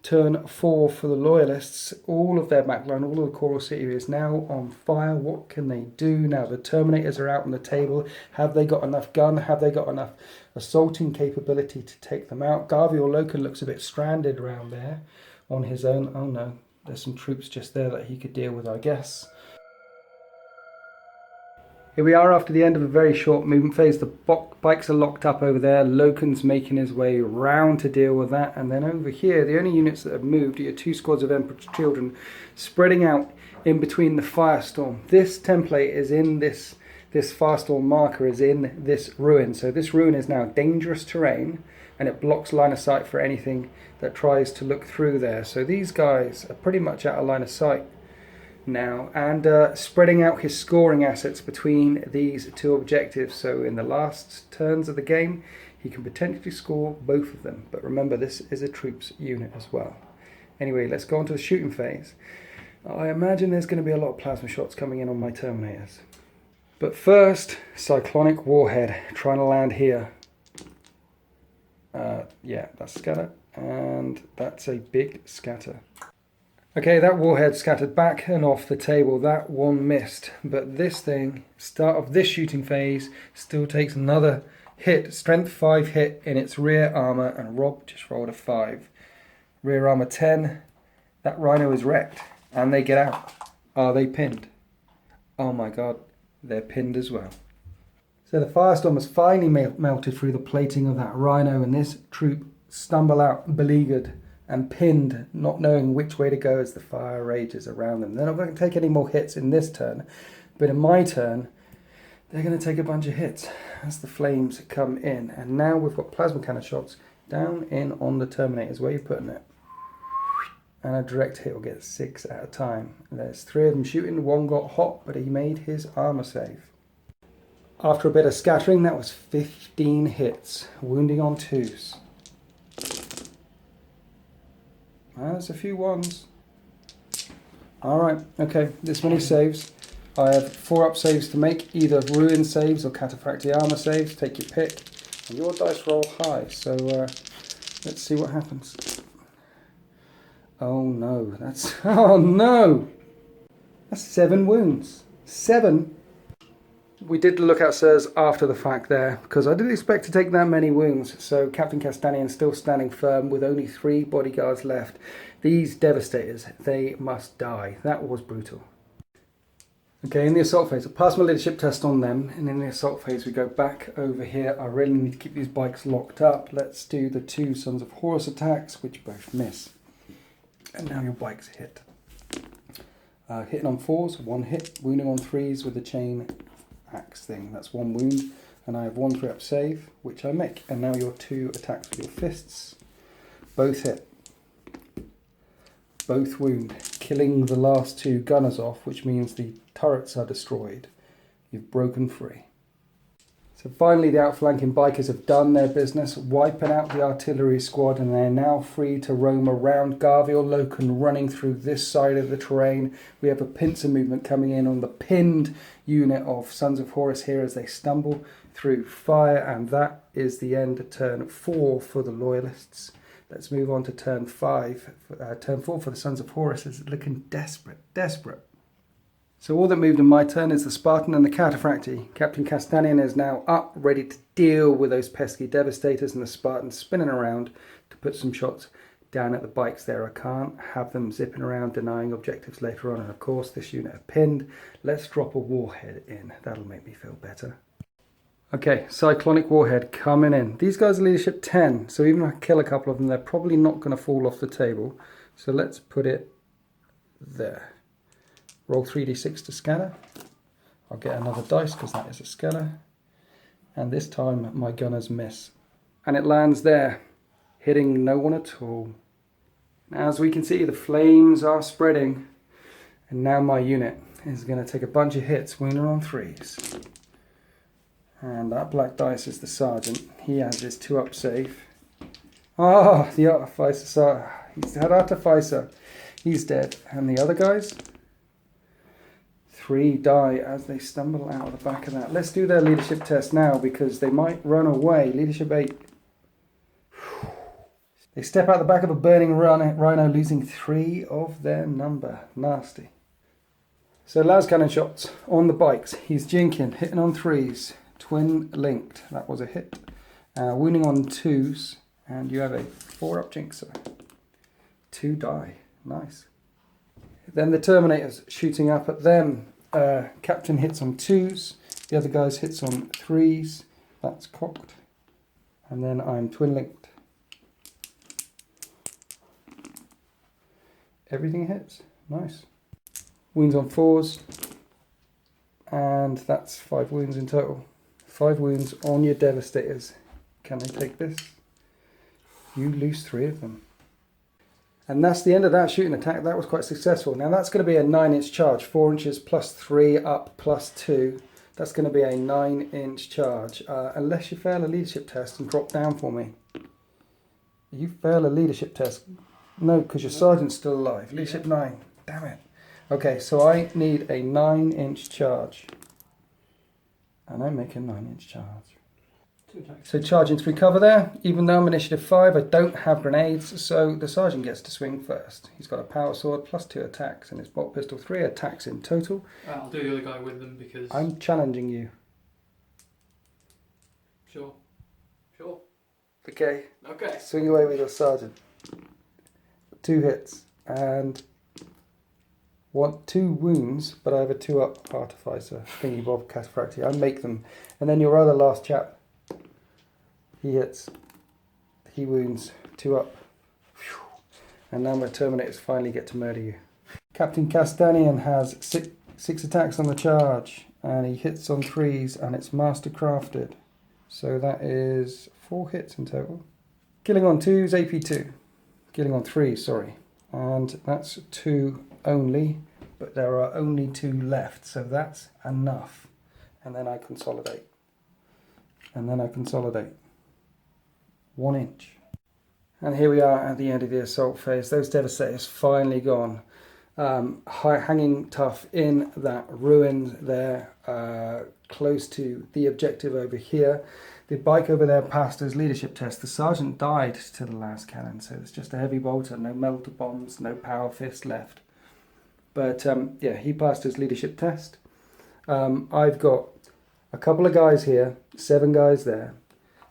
turn 4 for the Loyalists. All of their backline, all of the Coral City is now on fire. What can they do now? The Terminators are out on the table. Have they got enough gun? Have they got enough assaulting capability to take them out? Garviel Loken looks a bit stranded around there on his own. Oh no, there's some troops just there that he could deal with, I guess. Here we are after the end of a very short movement phase. The bikes are locked up over there. Loken's making his way round to deal with that. And then over here, the only units that have moved are your 2 squads of Emperor's Children spreading out in between the Firestorm. This template is in this Firestorm marker is in this ruin. So this ruin is now dangerous terrain and it blocks line of sight for anything that tries to look through there. So these guys are pretty much out of line of sight now, and spreading out his scoring assets between these 2 objectives. So in the last turns of the game he can potentially score both of them, but remember this is a troops unit as well. Anyway, let's go on to the shooting phase. I imagine there's going to be a lot of plasma shots coming in on my Terminators, but first Cyclonic Warhead trying to land here. Yeah, that's scatter, and that's a big scatter. Okay, that warhead scattered back and off the table. That one missed. But this thing, start of this shooting phase, still takes another hit. Strength 5 hit in its rear armour, and Rob just rolled a 5. Rear armour 10. That rhino is wrecked. And they get out. Are they pinned? Oh my god, they're pinned as well. So the Firestorm has finally melted through the plating of that rhino, and this troop stumble out beleaguered and pinned, not knowing which way to go as the fire rages around them. They're not going to take any more hits in this turn, but in my turn, they're going to take a bunch of hits as the flames come in. And now we've got plasma cannon shots down in on the Terminators. Where are you putting it? And a direct hit will get 6 at a time. And there's 3 of them shooting. 1 got hot, but he made his armor save. After a bit of scattering, that was 15 hits, wounding on 2s. There's a few 1s. Alright, okay, this many saves. I have 4 up saves to make, either ruin saves or cataphractii armor saves, take your pick. And your dice roll high, so let's see what happens. Oh no, oh no! That's 7 wounds. 7? We did look at Sirs after the fact there, because I didn't expect to take that many wounds. So Captain Castanian still standing firm with only 3 bodyguards left. These devastators, they must die. That was brutal. Okay, in the assault phase, I passed my leadership test on them, and in the assault phase we go back over here. I really need to keep these bikes locked up. Let's do the 2 Sons of Horus attacks, which both miss. And now your bikes hit. Hitting on 4s, 1 hit. Wounding on 3s with the chain axe thing. That's 1 wound. And I have 1 3-up save, which I make. And now your 2 attacks with your fists. Both hit. Both wound. Killing the last 2 gunners off, which means the turrets are destroyed. You've broken free. So finally the outflanking bikers have done their business, wiping out the artillery squad, and they're now free to roam around. Garviel Loken running through this side of the terrain. We have a pincer movement coming in on the pinned unit of Sons of Horus here as they stumble through fire, and that is the end of turn 4 for the Loyalists. Let's move on to turn 5. Turn 4 for the Sons of Horus is looking desperate, desperate. So all that moved in my turn is the Spartan and the Cataphractii. Captain Castanian is now up, ready to deal with those pesky devastators, and the Spartans spinning around to put some shots down at the bikes there. I can't have them zipping around denying objectives later on, and of course this unit are pinned. Let's drop a warhead in, that'll make me feel better. Okay, Cyclonic Warhead coming in. These guys are leadership 10, so even if I kill a couple of them, they're probably not going to fall off the table. So let's put it there. Roll 3d6 to scatter. I'll get another dice because that is a scatter. And this time my gunners miss. And it lands there, hitting no one at all. As we can see, the flames are spreading. And now my unit is going to take a bunch of hits, wounding on 3s. And that black dice is the sergeant. He has his 2-up save. Ah, the artificer. He's had artificer. He's dead. And the other guys? 3 die as they stumble out of the back of that. Let's do their leadership test now because they might run away. Leadership 8. They step out the back of a burning rhino, losing 3 of their number. Nasty. So las cannon shots on the bikes. He's jinking, hitting on 3s. Twin linked. That was a hit. Wounding on 2s. And you have a 4-up jinxer. 2 die. Nice. Then the Terminators shooting up at them. Captain hits on 2s. The other guys hits on 3s. That's cocked. And then I'm twin linked. Everything hits. Nice. Wounds on 4s. And that's 5 wounds in total. 5 wounds on your Devastators. Can they take this? You lose 3 of them. And that's the end of that shooting attack. That was quite successful. Now that's going to be a 9-inch charge. 4 inches plus 3 up plus 2. That's going to be a 9-inch charge. Unless you fail a leadership test and drop down for me. You fail a leadership test. No, because your sergeant's still alive. Leadership 9. Damn it. Okay, so I need a 9-inch charge. And I make a 9-inch charge. So charging 3 cover there. Even though I'm initiative 5, I don't have grenades, so the sergeant gets to swing first. He's got a power sword plus 2 attacks and his bolt pistol, 3 attacks in total. I'll do the other guy with them because... I'm challenging you. Sure. Okay. Okay. Swing away with your sergeant. 2 hits and 2 wounds, but I have a 2-up artificer, thingy bob, cataphracti. I make them. And then your other last chap, he hits, he wounds, 2 up. And now my Terminators finally get to murder you. Captain Castanian has 6 attacks on the charge, and he hits on 3s, and it's mastercrafted. So that is 4 hits in total. Killing on 2s, AP 2. Killing on 3s, sorry. And that's 2 only, but there are only 2 left, so that's enough. And then I consolidate. And then I consolidate. 1 inch. And here we are at the end of the assault phase. Those Devastators finally gone. Hanging tough in that ruin there, close to the objective over here. The bike over there passed his leadership test. The sergeant died to the last cannon, so it's just a heavy bolter, no melter bombs, no power fist left. But yeah, he passed his leadership test. I've got a couple of guys here, 7 guys there,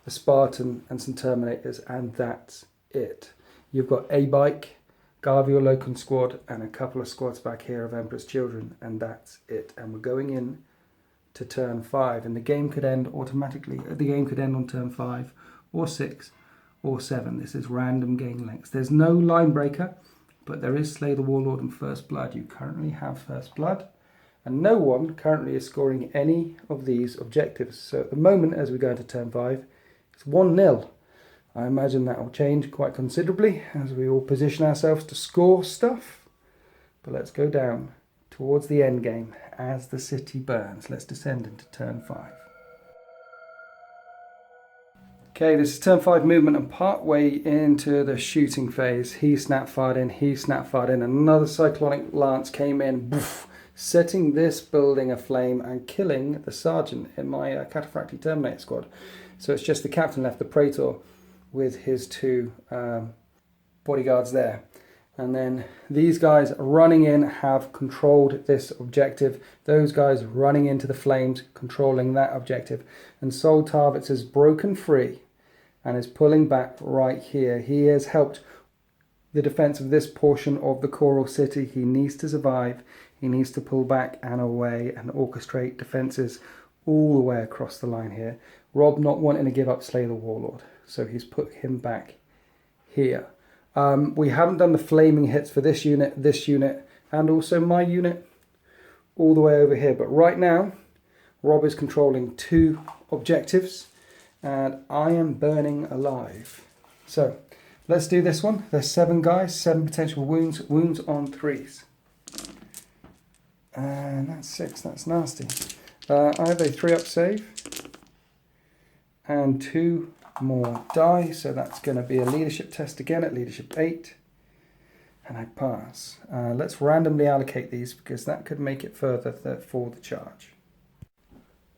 a Spartan and some Terminators, and that's it. You've got a bike, Garvey Locum squad, and a couple of squads back here of Emperor's Children, and that's it. And we're going in to turn 5, and the game could end automatically. The game could end on turn 5 or 6 or 7. This is random game lengths. There's no line breaker, but there is Slay the Warlord and First Blood. You currently have First Blood, and no one currently is scoring any of these objectives. So at the moment, as we go into turn 5, it's 1-0. I imagine that will change quite considerably as we all position ourselves to score stuff. But let's go down towards the end game as the city burns. Let's descend into turn 5. Okay, this is turn 5 movement, and part way into the shooting phase, he snap fired in, another cyclonic lance came in, boof, setting this building aflame and killing the sergeant in my Cataphracti Terminator squad. So it's just the captain left, the Praetor, with his 2 bodyguards there. And then these guys running in have controlled this objective. Those guys running into the flames, controlling that objective. And Sol Tarvitz is broken free and is pulling back right here. He has helped the defense of this portion of the Coral City. He needs to survive. He needs to pull back and away and orchestrate defenses all the way across the line here. Rob not wanting to give up Slay the Warlord, so he's put him back here. We haven't done the flaming hits for this unit, and also my unit. all the way over here. But right now, Rob is controlling 2 objectives and I am burning alive. So let's do this one. There's 7 guys, 7 potential wounds, wounds on 3s. And that's 6, that's nasty. I have a 3-up save and 2 more die, so that's going to be a leadership test again at leadership 8. And I pass. Let's randomly allocate these because that could make it further for the charge.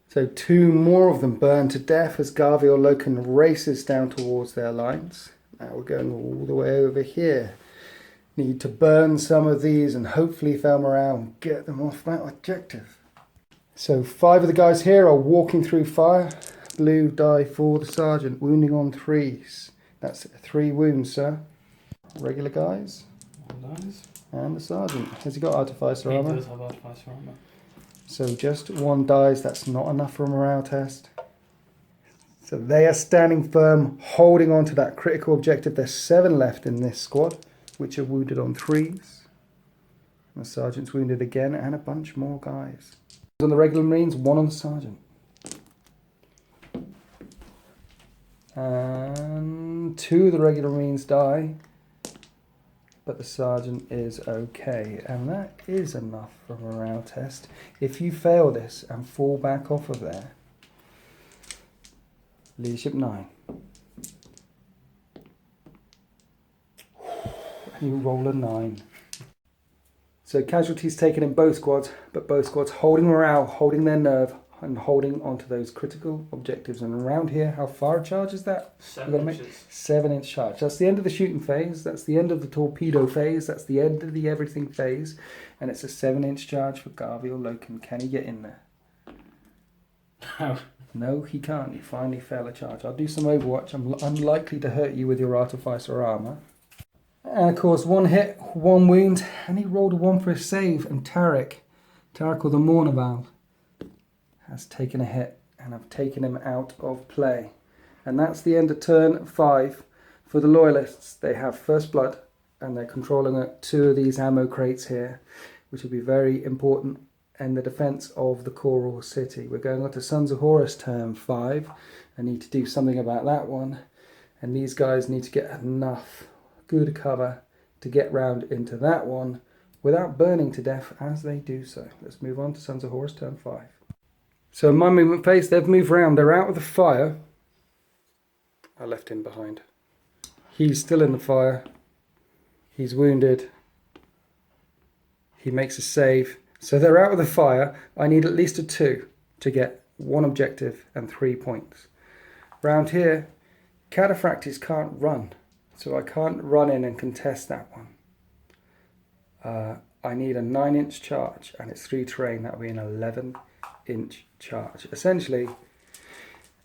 So 2 more of them burn to death as Garviel Loken races down towards their lines. Now we're going all the way over here. Need to burn some of these and hopefully Felmorau and get them off that objective. So 5 of the guys here are walking through fire. Blue die for the sergeant, wounding on 3s. That's 3 wounds, sir. Regular guys. 1 dies. And the sergeant. Has he got artificer armor? He does have artificer armor. So just 1 dies, that's not enough for a morale test. So they are standing firm, holding on to that critical objective. There's 7 left in this squad, which are wounded on 3s. And the sergeant's wounded again, and a bunch more guys. On the regular Marines, 1 on the sergeant. And 2 of the regular Marines die. But the sergeant is okay, and that is enough for a morale test. If you fail this and fall back off of there, leadership 9. And you roll a 9. So casualties taken in both squads, but both squads holding morale, holding their nerve, and holding onto those critical objectives. And around here, how far a charge is that? 7 inches. 7-inch charge. That's the end of the shooting phase. That's the end of the torpedo phase. That's the end of the everything phase. And it's a 7-inch charge for Garviel Loken. Can he get in there? No. No, he can't. He finally failed a charge. I'll do some Overwatch. I'm unlikely to hurt you with your artificer armor. And of course, 1 hit, 1 wound. And he rolled a 1 for a save. And Tarek or the Mournival, has taken a hit, and I've taken him out of play. And that's the end of turn 5 for the Loyalists. They have first blood, and they're controlling 2 of these ammo crates here, which will be very important in the defense of the Coral City. We're going on to Sons of Horus turn 5. I need to do something about that one, and these guys need to get enough good cover to get round into that one without burning to death as they do so. Let's move on to Sons of Horus turn 5. So in my movement phase, they've moved around. They're out of the fire. I left him behind. He's still in the fire. He's wounded. He makes a save. So they're out of the fire. I need at least a 2 to get 1 objective and 3 points. Round here, Cataphractes can't run. So I can't run in and contest that one. I need a 9-inch charge, and it's 3 terrain. That will be an 11-inch charge. Essentially,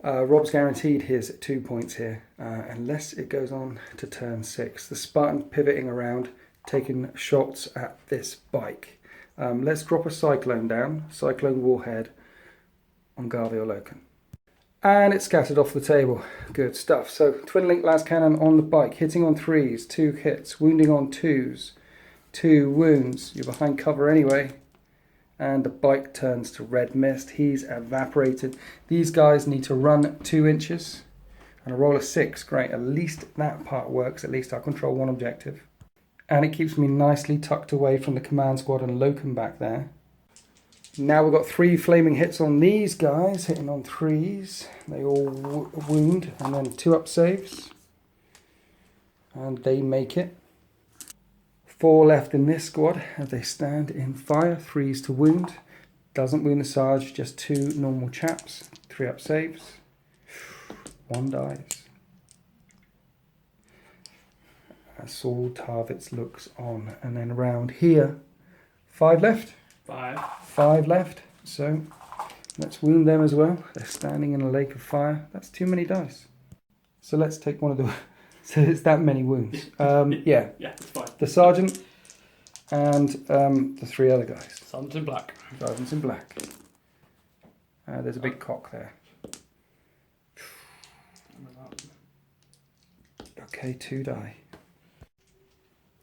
Rob's guaranteed his 2 points here, unless it goes on to turn 6. The Spartan pivoting around, taking shots at this bike. Let's drop a Cyclone down, Cyclone Warhead on Garviel Loken. And it's scattered off the table. Good stuff. So, Twin Link Las Cannon on the bike, hitting on 3s, 2 hits, wounding on 2s, 2 wounds. You're behind cover anyway. And the bike turns to red mist. He's evaporated. These guys need to run 2 inches. And a roll of 6. Great, at least that part works. At least I'll control 1 objective. And it keeps me nicely tucked away from the command squad and Loken back there. Now we've got 3 flaming hits on these guys, hitting on 3s. They all wound, and then 2-up saves. And they make it. 4 left in this squad as they stand in fire. 3s to wound. Doesn't wound the Sarge, just 2 normal chaps. 3-up saves. 1 dies. As Saul Tarvitz looks on. And then around here, 5 left. 5 left. So let's wound them as well. They're standing in a lake of fire. That's too many dice. So let's take one of the... So it's that many wounds. Yeah. Yeah, it's fine. The sergeant and the 3 other guys. Sergeants in black. Sergeants in black. There's a big cock there. Okay, 2 die.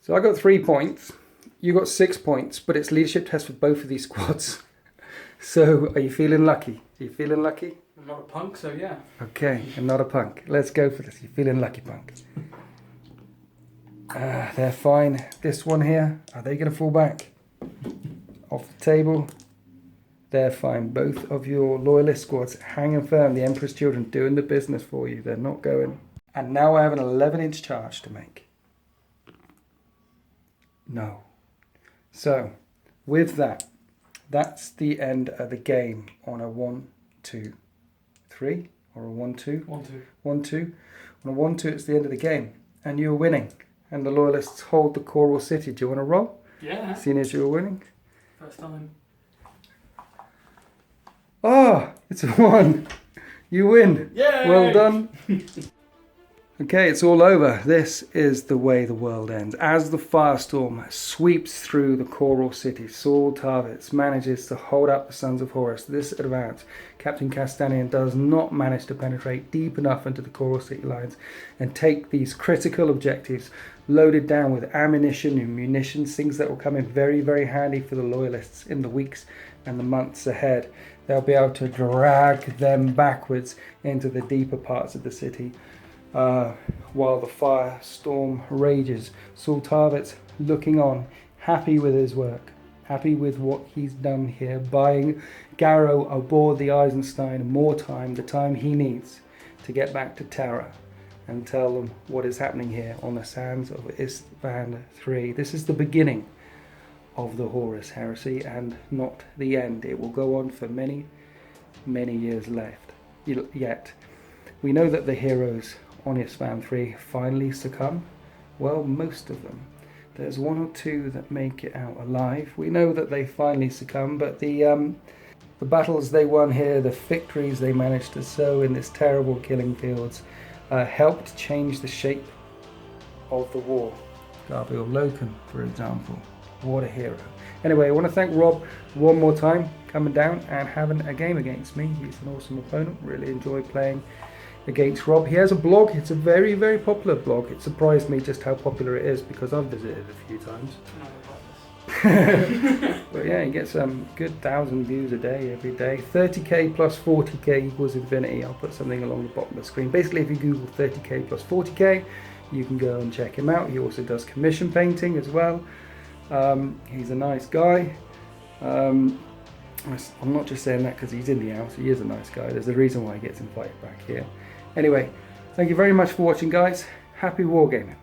So I got 3 points. You got 6 points, but it's leadership test for both of these squads. So, are you feeling lucky? Are you feeling lucky? I'm not a punk, so yeah. Okay, I'm not a punk. Let's go for this. You're feeling lucky, punk. They're fine. This one here, are they going to fall back? Off the table. They're fine. Both of your loyalist squads hanging firm. The Emperor's Children doing the business for you. They're not going. And now I have an 11-inch charge to make. No. So, with that, that's the end of the game on a 1, 2, 3 or a 1, 2. 1, 2. 1, 2. On a 1, 2, it's the end of the game. And you're winning. And the Loyalists hold the Coral City. Do you want to roll? Yeah. Seeing as you're winning? First time. Oh, it's a 1. You win. Yay! Well done. Okay, it's all over. This is the way the world ends. As the firestorm sweeps through the Coral City, Saul Tarvitz manages to hold up the Sons of Horus. This advance, Captain Castanian does not manage to penetrate deep enough into the Coral City lines and take these critical objectives loaded down with ammunition and munitions, things that will come in very, very handy for the Loyalists in the weeks and the months ahead. They'll be able to drag them backwards into the deeper parts of the city. While the firestorm rages, Saul Tarvitz looking on, happy with his work, happy with what he's done here, buying Garrow aboard the Eisenstein more time, the time he needs to get back to Terra and tell them what is happening here on the sands of Istvann III. This is the beginning of the Horus Heresy and not the end. It will go on for many, many years left. Yet, we know that the heroes on Istvann III finally succumb. Well, most of them. There's 1 or 2 that make it out alive. We know that they finally succumb, but the battles they won here, the victories they managed to sow in this terrible killing fields, helped change the shape of the war. Gabriel Loken, for example. What a hero. Anyway, I want to thank Rob one more time coming down and having a game against me. He's an awesome opponent. Really enjoy playing against Rob. He has a blog. It's a very, very popular blog. It surprised me just how popular it is because I've visited it a few times. But yeah, he gets some good 1,000 views a day, every day. 30k plus 40k equals infinity. I'll put something along the bottom of the screen. Basically, if you Google 30k plus 40k, you can go and check him out. He also does commission painting as well. He's a nice guy. I'm not just saying that because he's in the house. He is a nice guy. There's a reason why he gets invited back here. Anyway, thank you very much for watching, guys. Happy wargaming.